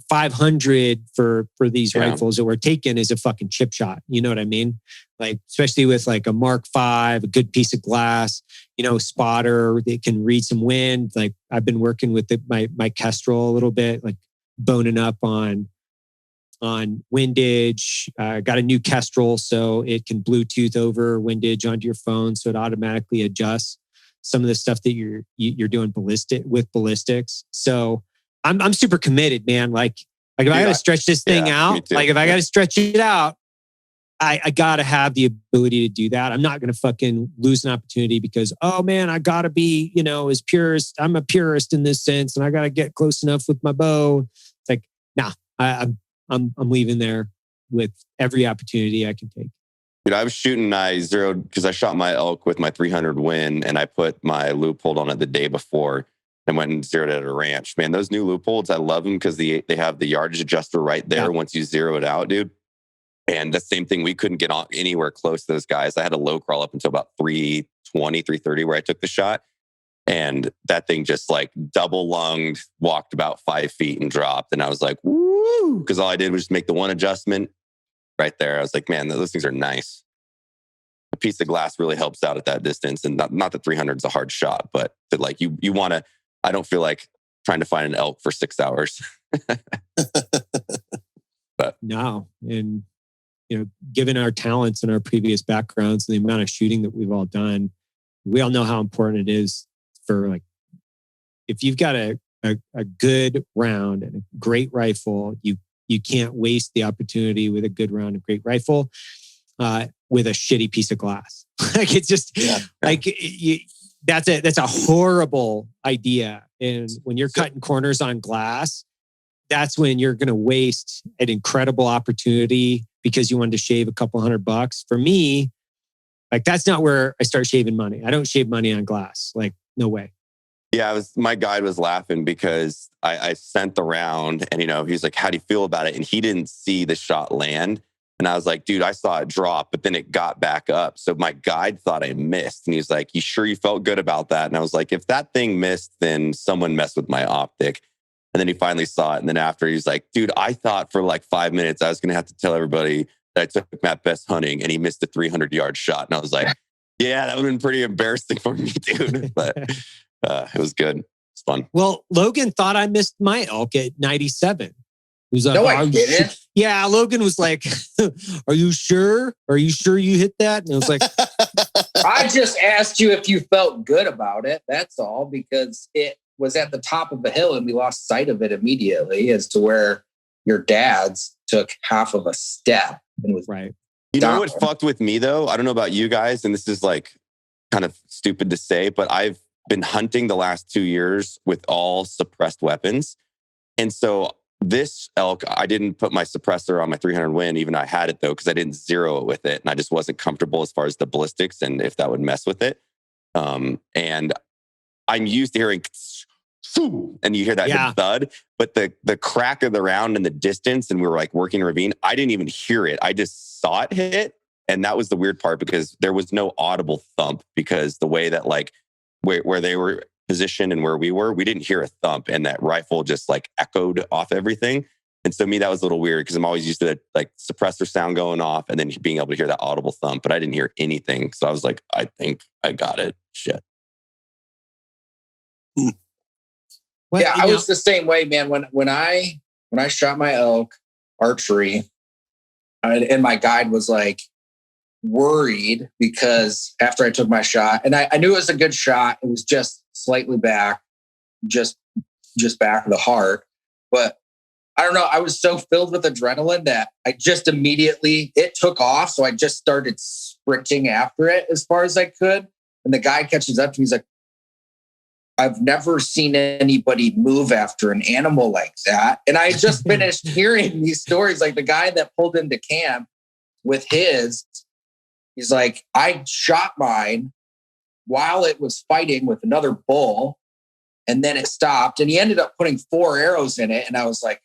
500 for these rifles that were taken is a fucking chip shot. You know what I mean? Like, especially with like a Mark V, a good piece of glass, spotter that can read some wind. Like I've been working with my Kestrel a little bit, like boning up on windage. Got a new Kestrel, so it can Bluetooth over windage onto your phone, so it automatically adjusts some of the stuff that you're doing ballistics. So I'm super committed, man. Like if I got to stretch this thing out, like if I got to stretch it out, I got to have the ability to do that. I'm not going to fucking lose an opportunity because, oh man, I got to be, as purist. I'm a purist in this sense, and I got to get close enough with my bow. It's like, nah, I'm leaving there with every opportunity I can take. Dude, I was shooting, I zeroed because I shot my elk with my 300 Win, and I put my loophole on it the day before and went and zeroed it at a ranch. Man, those new loopholes, I love them because they have the yardage adjuster right there once you zero it out, dude. And the same thing, we couldn't get on anywhere close to those guys. I had to low crawl up until about 320, 330 where I took the shot. And that thing just like double lunged, walked about 5 feet and dropped. And I was like, woo! Because all I did was just make the one adjustment right there. I was like, man, those things are nice. A piece of glass really helps out at that distance. And not that 300 is a hard shot, but that like you want to, I don't feel like trying to find an elk for 6 hours. But no. And, given our talents and our previous backgrounds and the amount of shooting that we've all done, we all know how important it is for like, if you've got a good round and a great rifle, you can't waste the opportunity with a good round and great rifle with a shitty piece of glass. Like it's just that's a horrible idea. And when you're cutting corners on glass, that's when you're going to waste an incredible opportunity because you wanted to shave a couple $100. For me, like that's not where I start shaving money. I don't shave money on glass. Like no way. Yeah, my guide was laughing because I sent the round and, he's like, how do you feel about it? And he didn't see the shot land. And I was like, dude, I saw it drop, but then it got back up. So my guide thought I missed. And he's like, you sure you felt good about that? And I was like, if that thing missed, then someone messed with my optic. And then he finally saw it. And then after he's like, dude, I thought for like 5 minutes, I was going to have to tell everybody that I took Matt Best hunting and he missed a 300-yard shot. And I was like, yeah, that would have been pretty embarrassing for me, dude. But it was good. It's fun. Well, Logan thought I missed my elk at 97. He was like, no, I didn't. Yeah, Logan was like, are you sure? Are you sure you hit that? And I was like, I just asked you if you felt good about it. That's all, because it was at the top of the hill and we lost sight of it immediately as to where your dad's took half of a step and was right. You know what fucked with me though? I don't know about you guys, and this is like kind of stupid to say, but I've been hunting the last 2 years with all suppressed weapons. And so this elk, I didn't put my suppressor on my 300 Win, even though I had it though, because I didn't zero it with it. And I just wasn't comfortable as far as the ballistics and if that would mess with it. And I'm used to hearing and you hear that thud, but the crack of the round in the distance, and we were like working a ravine, I didn't even hear it. I just saw it hit. And that was the weird part because there was no audible thump because the way that like where they were positioned and where we were, we didn't hear a thump, and that rifle just like echoed off everything. And so me, that was a little weird because I'm always used to that like suppressor sound going off and then being able to hear that audible thump, but I didn't hear anything. So I was like, I think I got it. Shit. Well, yeah, I was the same way, man. When I shot my elk archery, and my guide was like worried because after I took my shot, and I knew it was a good shot, it was just slightly back, just back of the heart. But I don't know, I was so filled with adrenaline that I just immediately, it took off. So I just started sprinting after it as far as I could. And the guy catches up to me, he's like, I've never seen anybody move after an animal like that. And I just finished hearing these stories, like the guy that pulled into camp with his, he's like, I shot mine while it was fighting with another bull, and then it stopped, and he ended up putting 4 arrows in it. And I was like,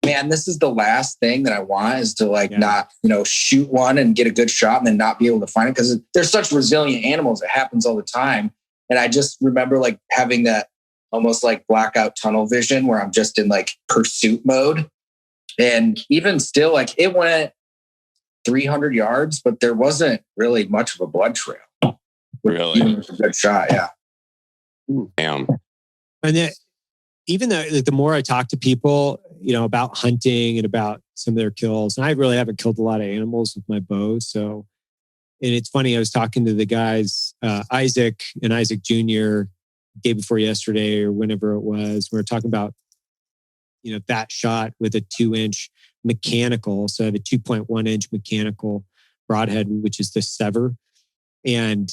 man, this is the last thing that I want, is to not, shoot one and get a good shot and then not be able to find it, because they're such resilient animals. It happens all the time. And I just remember like having that almost like blackout tunnel vision where I'm just in like pursuit mode. And even still, like it went 300 yards, but there wasn't really much of a blood trail. Really? Even with a good shot, yeah. Damn. And then, even though the more I talk to people, about hunting and about some of their kills, and I really haven't killed a lot of animals with my bow. So, and it's funny, I was talking to the guys, Isaac and Isaac Jr. day before yesterday or whenever it was. We were talking about, that shot with a 2-inch mechanical. So I have a 2.1-inch mechanical broadhead, which is the Sever. And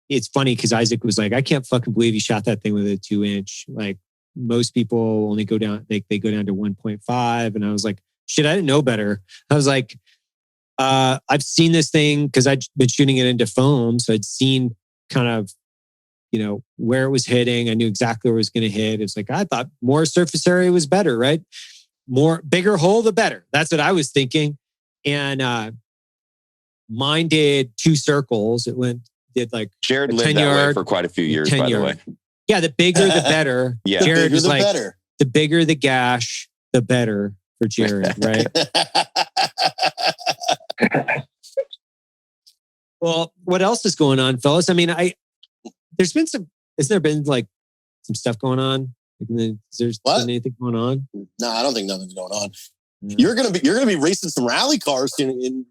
it's funny because Isaac was like, I can't fucking believe you shot that thing with a 2-inch. Like most people only go down, they go down to 1.5. And I was like, shit, I didn't know better. I was like, I've seen this thing because I'd been shooting it into foam. So I'd seen kind of, where it was hitting. I knew exactly where it was going to hit. It's like, I thought more surface area was better, right? Bigger hole, the better. That's what I was thinking. And mine did 2 circles. It did like Jared lived that way for quite a few years, by the way. Yeah, the bigger, the better. Yeah. Jared was like, better. the bigger the gash, the better for Jared, right? Well, what else is going on, fellas? I mean, has there been like some stuff going on? Is there been anything going on? No, I don't think nothing's going on. You're gonna be racing some rally cars in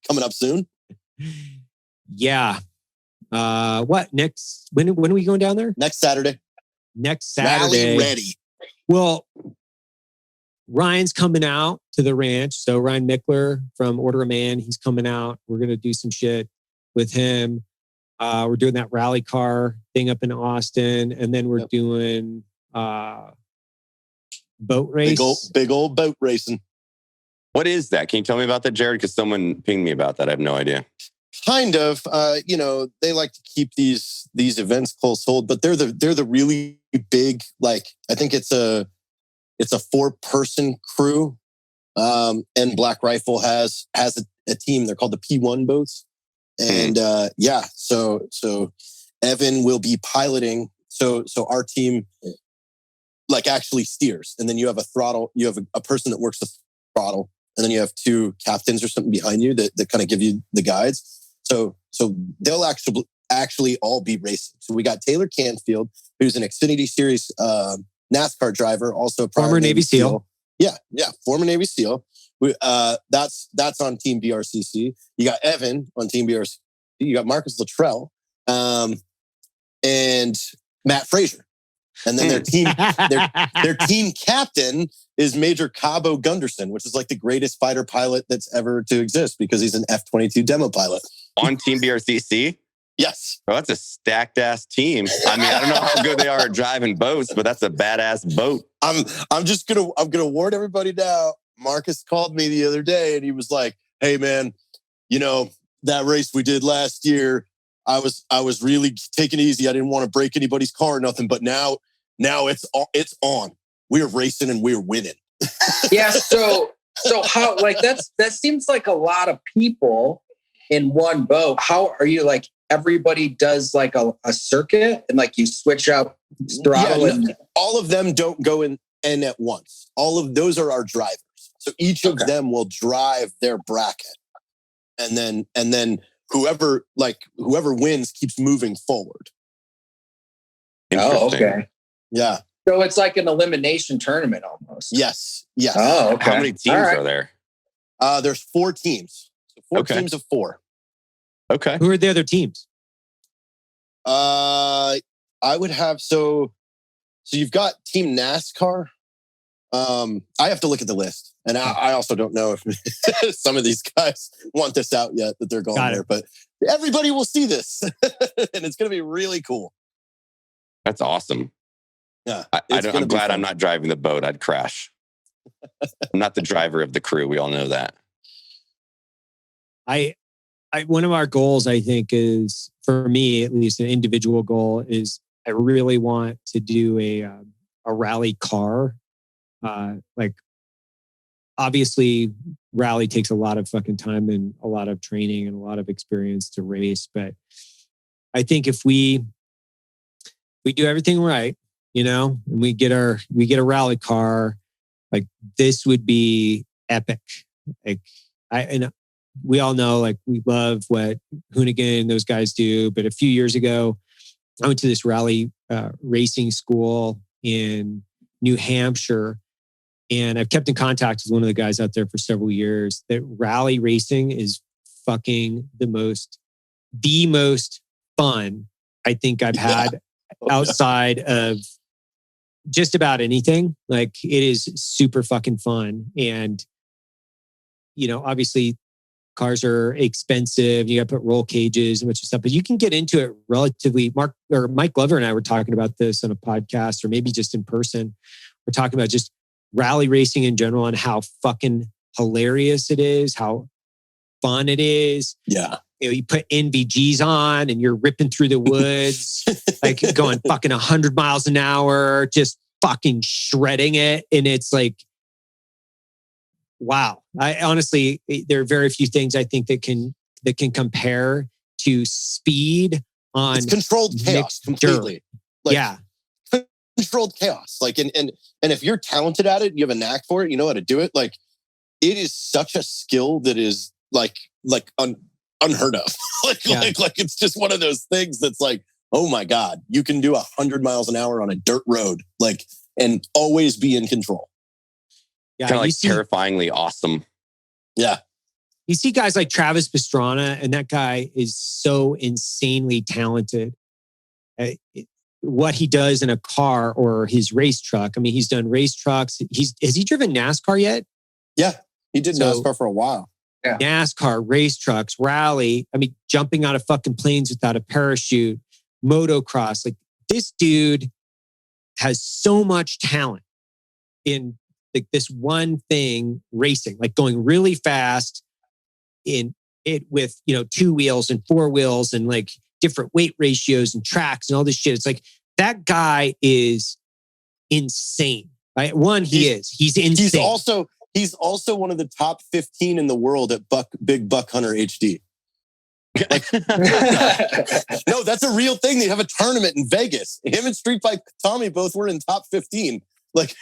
coming up soon. Yeah. What next? When are we going down there? Next Saturday. Rally ready. Well, Ryan's coming out to the ranch. So Ryan Mickler from Order of Man, he's coming out. We're gonna do some shit with him. We're doing that rally car thing up in Austin, and then we're doing boat race. Big old boat racing. What is that? Can you tell me about that, Jared? Because someone pinged me about that. I have no idea. Kind of. They like to keep these events close hold, but they're the really big. Like I think it's a 4-person crew, and Black Rifle has a team. They're called the P1 boats. And so Evan will be piloting. So our team like actually steers, and then you have a throttle. You have a person that works the throttle, and then you have 2 captains or something behind you that kind of give you the guides. So they'll actually all be racing. So we got Taylor Canfield, who's an Xfinity Series NASCAR driver, also a former Navy SEAL. Yeah, former Navy SEAL. That's on Team BRCC. You got Evan on Team BRCC. You got Marcus Luttrell, and Matt Frazier. And then their team captain is Major Cabo Gunderson, which is like the greatest fighter pilot that's ever to exist because he's an F-22 demo pilot. On Team BRCC? Yes. Well, that's a stacked ass team. I mean, I don't know how good they are at driving boats, but that's a badass boat. I'm gonna warn everybody now. Marcus called me the other day and he was like, "Hey man, that race we did last year, I was really taking it easy. I didn't want to break anybody's car or nothing, but now it's on. We're racing and we're winning." Yeah. So how, like, that seems like a lot of people in one boat. How are you, like, everybody does like a circuit and like you switch out throttle? And all of them don't go in at once. All of those are our drivers. So each of them will drive their bracket. And then whoever wins keeps moving forward. Oh, okay. Yeah. So it's like an elimination tournament almost. Yes. Oh, okay. How many teams are there? There's 4 teams. So 4 teams of 4. Okay. Who are the other teams? I would have so you've got Team NASCAR. I have to look at the list, and I also don't know if some of these guys want this out yet that they're going there. But everybody will see this, and it's going to be really cool. That's awesome. Yeah, I'm glad I'm not driving the boat. I'd crash. I'm not the driver of the crew. We all know that. One of our goals, I think, is, for me at least, an individual goal is I really want to do a rally car. Like, obviously, rally takes a lot of fucking time and a lot of training and a lot of experience to race. But I think if we do everything right, and we get a rally car, like this would be epic. Like we all know, like we love what Hoonigan and those guys do. But a few years ago, I went to this rally racing school in New Hampshire, and I've kept in contact with one of the guys out there for several years. That rally racing is fucking the most fun I think I've had outside of just about anything. Like it is super fucking fun. And, obviously cars are expensive. You got to put roll cages and a bunch of stuff, but you can get into it relatively. Mike Glover and I were talking about this on a podcast, or maybe just in person. We're talking about just rally racing in general and how fucking hilarious it is, how fun it is. Yeah. You put NVGs on and you're ripping through the woods, like going fucking 100 miles an hour, just fucking shredding it. And it's like, wow. I honestly, there are very few things I think that can compare to speed on it's controlled chaos completely. Like, yeah. Controlled chaos. Like, and if you're talented at it, you have a knack for it, you know how to do it. Like, it is such a skill that is unheard of. like it's just one of those things that's like, oh my God, you can do 100 miles an hour on a dirt road, like, and always be in control. Yeah, kind of like terrifyingly awesome. Yeah. You see guys like Travis Pastrana, and that guy is so insanely talented. What he does in a car or his race truck. I mean, he's done race trucks. Has he driven NASCAR yet? Yeah, he did NASCAR for a while. Yeah. NASCAR, race trucks, rally. I mean, jumping out of fucking planes without a parachute, motocross. Like this dude has so much talent in like this one thing, racing, like going really fast in it with, 2 wheels and 4 wheels and like different weight ratios and tracks and all this shit. It's like that guy is insane. Right? He's insane. He's also one of the top 15 in the world at Big Buck Hunter HD. Like, no, that's a real thing. They have a tournament in Vegas. Him and Street Fight Tommy both were in top 15. Like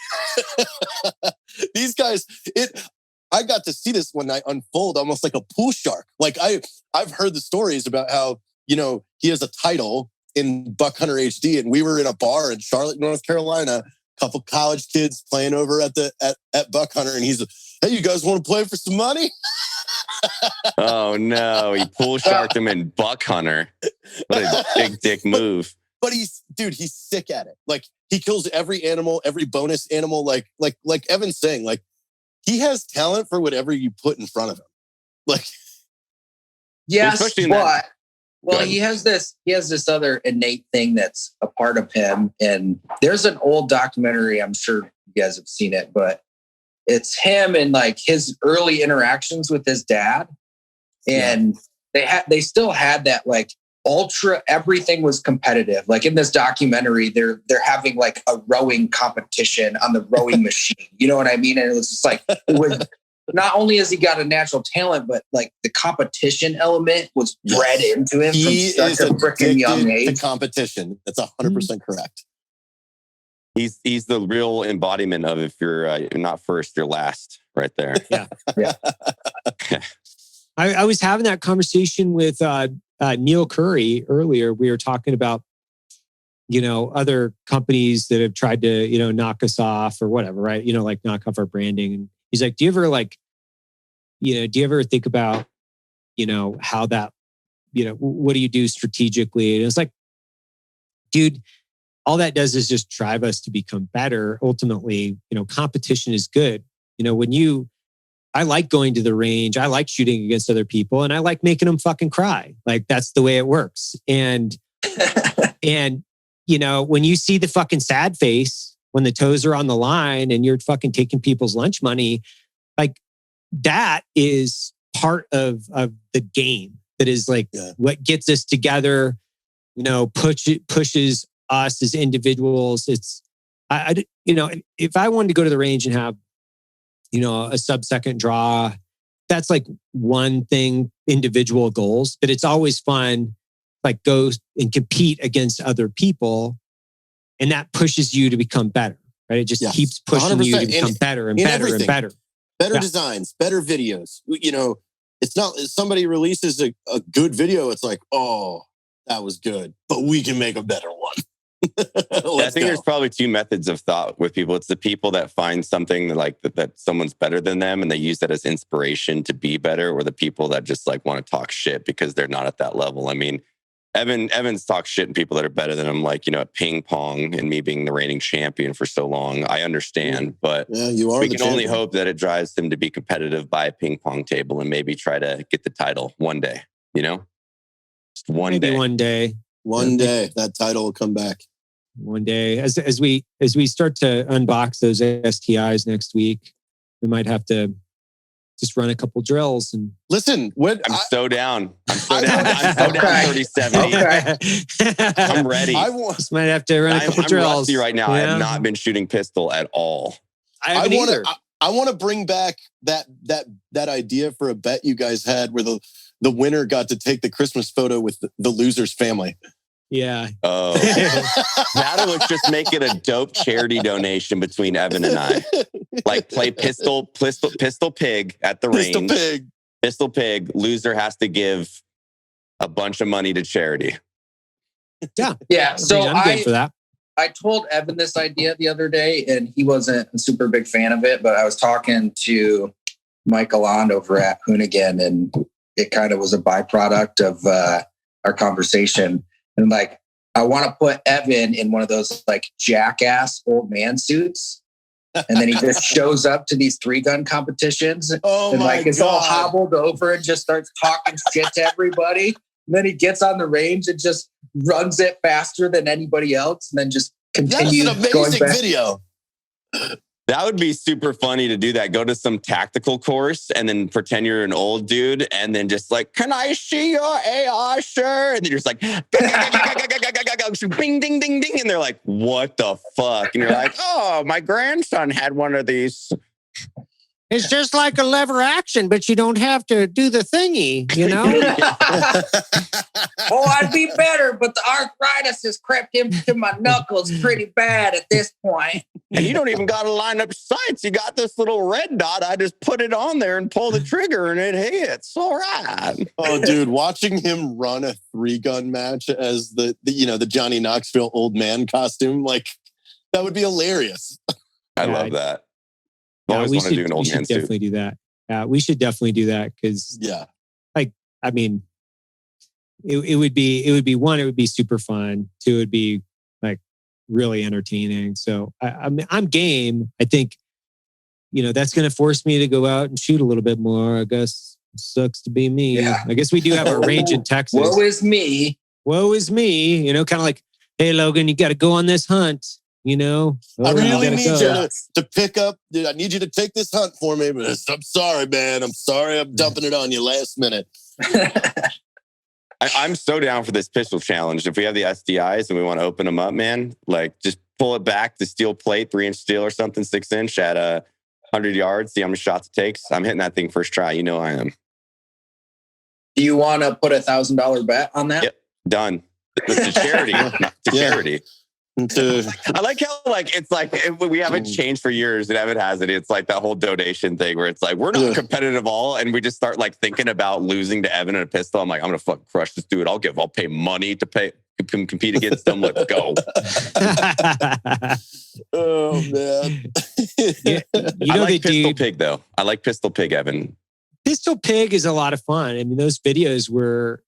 these guys, I got to see this one night unfold almost like a pool shark. Like I've heard the stories about how, he has a title in Buck Hunter HD, and we were in a bar in Charlotte, North Carolina, a couple college kids playing over at Buck Hunter, and he's like, hey, you guys want to play for some money? Oh no, he pool sharked him in Buck Hunter. What a big dick move. But he's sick at it. Like he kills every animal, every bonus animal. Like Evan's saying, like he has talent for whatever you put in front of him. Like, yes, but he has this other innate thing that's a part of him. And there's an old documentary, I'm sure you guys have seen it, but it's him and like his early interactions with his dad. And they still had that like ultra, everything was competitive. Like in this documentary, they're having like a rowing competition on the rowing machine. You know what I mean? And it was just like, not only has he got a natural talent, but like the competition element was bred into him from such a freaking young age. The competition. That's 100% correct. He's the real embodiment of if you're not first, you're last, right there. Yeah. I was having that conversation with Neil Curry earlier. We were talking about, other companies that have tried to, knock us off or whatever, right? Like knock off our branding. And he's like, do you ever think about, how that, what do you do strategically? And it's like, dude, all that does is just drive us to become better. Ultimately, competition is good. I like going to the range. I like shooting against other people, and I like making them fucking cry. Like that's the way it works. And, when you see the fucking sad face when the toes are on the line and you're fucking taking people's lunch money, like that is part of the game. That is like what gets us together, pushes us as individuals. It's, if I wanted to go to the range and have, a sub-second draw, that's like one thing, individual goals, but it's always fun, like go and compete against other people and that pushes you to become better, right? It just keeps pushing 100%. you to become better and better and better. Better designs, better videos. You know, it's not somebody releases a good video. It's like, oh, that was good, but we can make a better one. I think there's probably two methods of thought with people. It's the people that find something that someone's better than them and they use that as inspiration to be better, or the people that just like want to talk shit because they're not at that level. I mean, Evans talks shit and people that are better than him, like, you know, at ping pong and me being the reigning champion for so long. I understand, but you are we can only hope that it drives him to be competitive by a ping pong table and maybe try to get the title one day, you know? Just one day. One day that title will come back. One day, as we start to unbox those STIs next week, we might have to just run a couple drills and listen. I'm so down. I'm so down. 30-70. Okay. I'm ready. Just might have to run a couple drills. I'm rusty right now. I have not been shooting pistol at all. I want to bring back that idea for a bet you guys had where the winner got to take the Christmas photo with the loser's family. Yeah. Oh, that'll just make it a dope charity donation between Evan and I. Like play pistol pig at the range. Pistol pig. Loser has to give a bunch of money to charity. Yeah. Yeah. So I'm good for that. I told Evan this idea the other day, and he wasn't a super big fan of it. But I was talking to Mike Alond over at Hoonigan, and it kind of was a byproduct of our conversation. And like, I want to put Evan in one of those like jackass old man suits. And then he just shows up to these 3-gun competitions and like is all hobbled over and just starts talking shit to everybody. And then he gets on the range and just runs it faster than anybody else and then just continues. That's an amazing video. That would be super funny to do that. Go to some tactical course and then pretend you're an old dude and then just like, can I see your AR, sir? And then you're just like, bing, ding, ding, ding. And they're like, what the fuck? And you're like, oh, my grandson had one of these. It's just like a lever action, but you don't have to do the thingy, you know? Oh, I'd be better, but the arthritis has crept into my knuckles pretty bad at this point. And you don't even got to line up sights. You got this little red dot. I just put it on there and pull the trigger and it hits. All right. Oh, dude, watching him run a 3-gun match as the Johnny Knoxville old man costume, like that would be hilarious. I love that. I always want to do an old man suit. Definitely do that. Yeah, we should definitely do that because, I mean, it would be one, it would be super fun. Two, it would be like really entertaining. So I'm game. I think, that's going to force me to go out and shoot a little bit more. I guess it sucks to be me. Yeah. I guess we do have a range in Texas. Woe is me. Woe is me. Kind of like, hey, Logan, you got to go on this hunt. I really need you to pick up. Dude, I need you to take this hunt for me. But I'm sorry, man. I'm sorry I'm dumping it on you last minute. I'm so down for this pistol challenge. If we have the SDIs and we want to open them up, man, like just pull it back, the steel plate, 3-inch steel or something, 6-inch at 100 yards, see how many shots it takes. I'm hitting that thing first try. You know I am. Do you want to put $1,000 bet on that? Yep, done. It's a charity. Not to charity. I like how it's like we haven't changed for years and Evan has it. It's like that whole donation thing where it's like we're not competitive all, and we just start like thinking about losing to Evan in a pistol. I'm like, I'm gonna fucking crush this dude. I'll pay money to compete against them. Let's go. Oh man. I like Pistol Pig though. I like Pistol Pig, Evan. Pistol Pig is a lot of fun. I mean, those videos were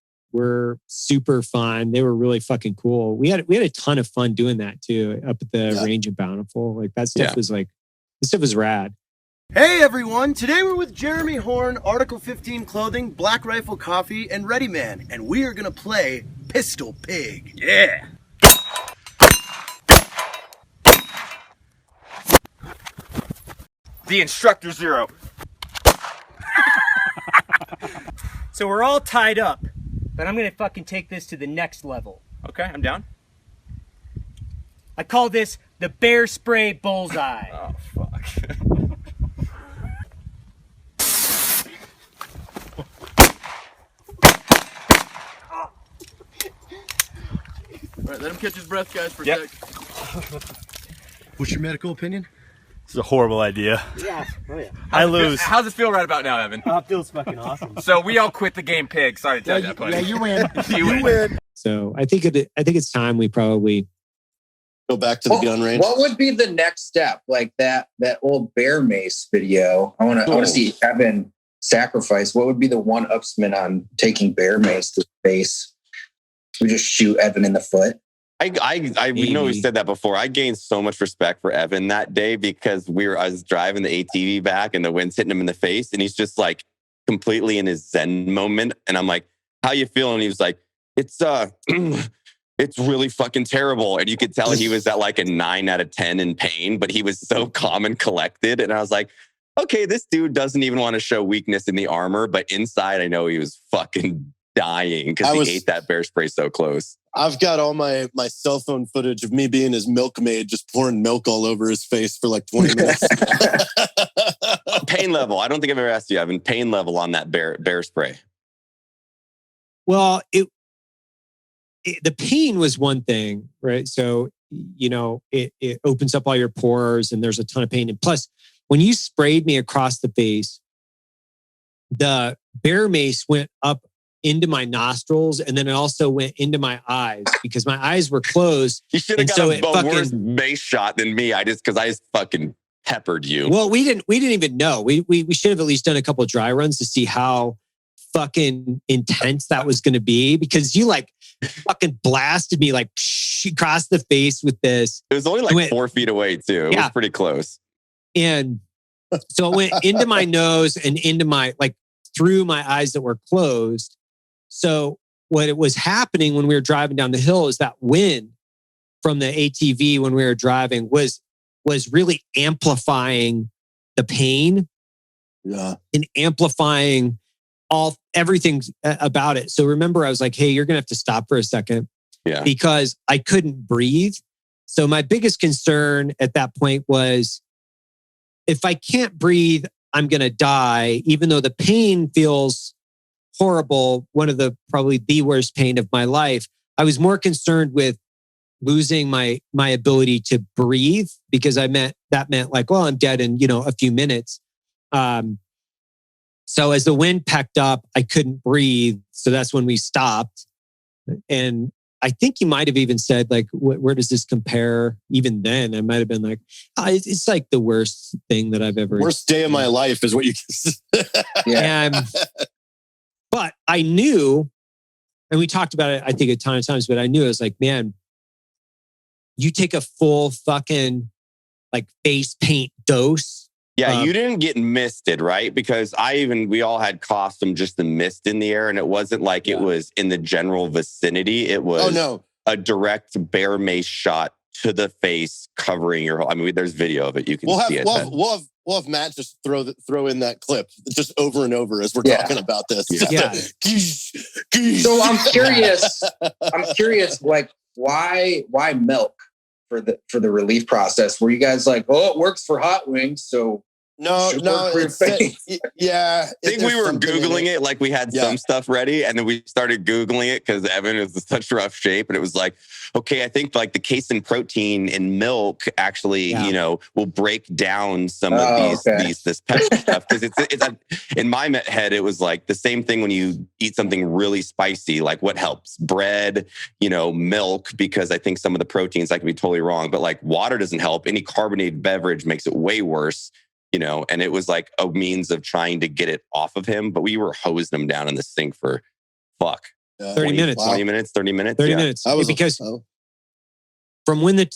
super fun. They were really fucking cool. We had a ton of fun doing that too up at the range in Bountiful. Like that stuff was like, this stuff was rad. Hey everyone, today we're with Jeremy Horn, Article 15 Clothing, Black Rifle Coffee, and Ready Man, and we are gonna play Pistol Pig. Yeah! The instructor zero. So we're all tied up. But I'm going to fucking take this to the next level. Okay, I'm down. I call this the bear spray bullseye. Oh, fuck. All right, let him catch his breath, guys, for a sec. What's your medical opinion? It's a horrible idea. Yeah. Oh yeah. I lose. How's it feel right about now, Evan? Oh, it feels fucking awesome. So we all quit the game pig. Sorry to tell you that, buddy. Yeah, you win. You win. So I think it's time we probably Go back to the gun range. What would be the next step? Like that old bear mace video. I want to see Evan sacrifice. What would be the one upsman on taking bear mace to the face? We just shoot Evan in the foot. We know we said that before. I gained so much respect for Evan that day because I was driving the ATV back and the wind's hitting him in the face and he's just like completely in his zen moment. And I'm like, how you feeling? He was like, it's really fucking terrible. And you could tell he was at like a 9 out of 10 in pain, but he was so calm and collected. And I was like, okay, this dude doesn't even want to show weakness in the armor, but inside I know he was fucking dying because he ate that bear spray so close. I've got all my cell phone footage of me being his milkmaid, just pouring milk all over his face for like 20 minutes. Pain level. I don't think I've ever asked you, Evan, pain level on that bear spray. Well, the pain was one thing, right? So, it opens up all your pores and there's a ton of pain. And plus, when you sprayed me across the face, the bear mace went up into my nostrils and then it also went into my eyes because my eyes were closed. You should have got a worse mace shot than me. I just fucking peppered you. Well, we didn't even know. We should have at least done a couple of dry runs to see how fucking intense that was going to be because you like fucking blasted me like across the face with this. It was only like 4 feet away too. It was pretty close. And so it went into my nose and into my, like through my eyes that were closed. So what was happening when we were driving down the hill is that wind from the ATV when we were driving was really amplifying the pain. Yeah. And amplifying everything about it. So remember, I was like, hey, you're going to have to stop for a second. Yeah. Because I couldn't breathe. So my biggest concern at that point was if I can't breathe, I'm going to die, even though the pain feels horrible, one of probably the worst pain of my life. I was more concerned with losing my ability to breathe because that meant like, well, I'm dead in, a few minutes. So as the wind picked up, I couldn't breathe. So that's when we stopped. And I think you might have even said like, where does this compare? Even then, I might have been like, it's like the worst thing that I've ever. Worst day of my life is what you said. Yeah. But I knew, and we talked about it, I think a ton of times, but I knew it was like, man, you take a full fucking like face paint dose. Yeah, you didn't get misted, right? Because we all had coughs from just the mist in the air, and it wasn't like it was in the general vicinity. It was a direct bear mace shot to the face, covering your whole. I mean, there's video of it. You can see it. We'll have Matt just throw in that clip just over and over as we're talking about this. Yeah. So I'm curious, like why milk for the relief process? Were you guys like, oh, it works for hot wings, so No. Yeah. I think we were Googling it like we had some stuff ready. And then we started Googling it because Evan is in such rough shape. And it was like, okay, I think like the casein protein in milk actually, will break down some of this pepper stuff. Because in my head, it was like the same thing when you eat something really spicy, like what helps? Bread, milk, because I think some of the proteins, I could be totally wrong, but like water doesn't help. Any carbonated beverage makes it way worse. And it was like a means of trying to get it off of him, but we were hosing him down in the sink for 30 minutes. 20 minutes, 30 minutes. 30 minutes. Because from when the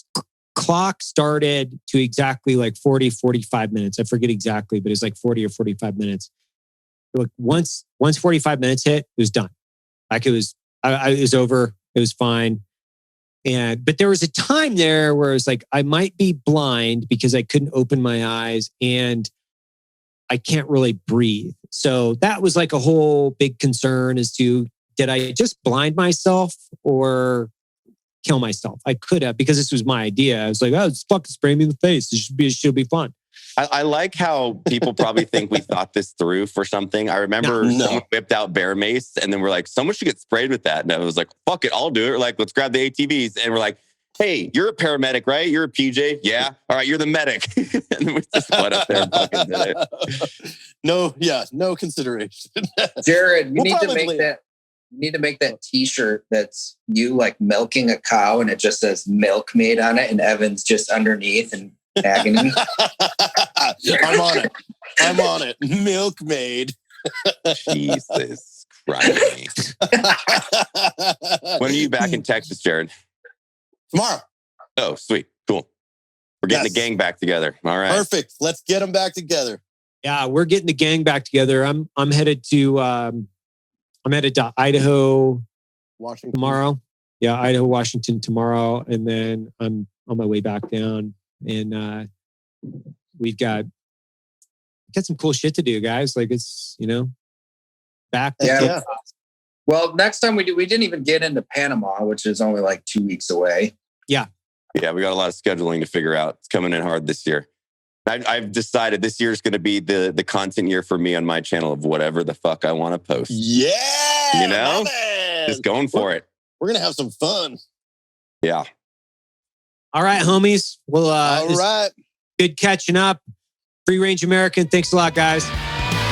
clock started to exactly like 40, 45 minutes, I forget exactly, but it's like 40 or 45 minutes. Like once 45 minutes hit, it was done. Like it was over. It was fine. But there was a time there where it was like, I might be blind because I couldn't open my eyes and I can't really breathe. So that was like a whole big concern as to, did I just blind myself or kill myself? I could have, because this was my idea. I was like, oh, just fucking spray me in the face. It should be fun. I like how people probably think we thought this through for something. I remember someone whipped out bear mace and then we're like, someone should get sprayed with that. And I was like, fuck it, I'll do it. We're like, let's grab the ATVs. And we're like, Hey, you're a paramedic, right? You're a PJ? Yeah. All right, you're the medic. And then we just went up there and fucking did it. No consideration. Jared, you We'll need to probably- make that. You need to make that T-shirt that's you like milking a cow, and it just says "milkmaid" on it, and Evan's just underneath in agony. I'm on it. Milkmaid. Jesus Christ. When are you back in Texas, Jared? Tomorrow. Oh, sweet. Cool. We're getting Yes. the gang back together. All right. Perfect. Let's get them back together. Yeah, we're getting the gang back together. I'm headed to Idaho Washington tomorrow. Yeah, Idaho, Washington tomorrow, and then I'm on my way back down. And we've got some cool shit to do, guys. Like it's back. Yeah. Well, next time we didn't even get into Panama, which is only like 2 weeks away. Yeah, we got a lot of scheduling to figure out. It's coming in hard this year. I've decided this year is going to be the content year for me on my channel of whatever the fuck I want to post. Yeah. You know? my man. Just going for it. We're going to have some fun. Yeah. All right, homies. Well, All right. good catching up. Free Range American. Thanks a lot, guys.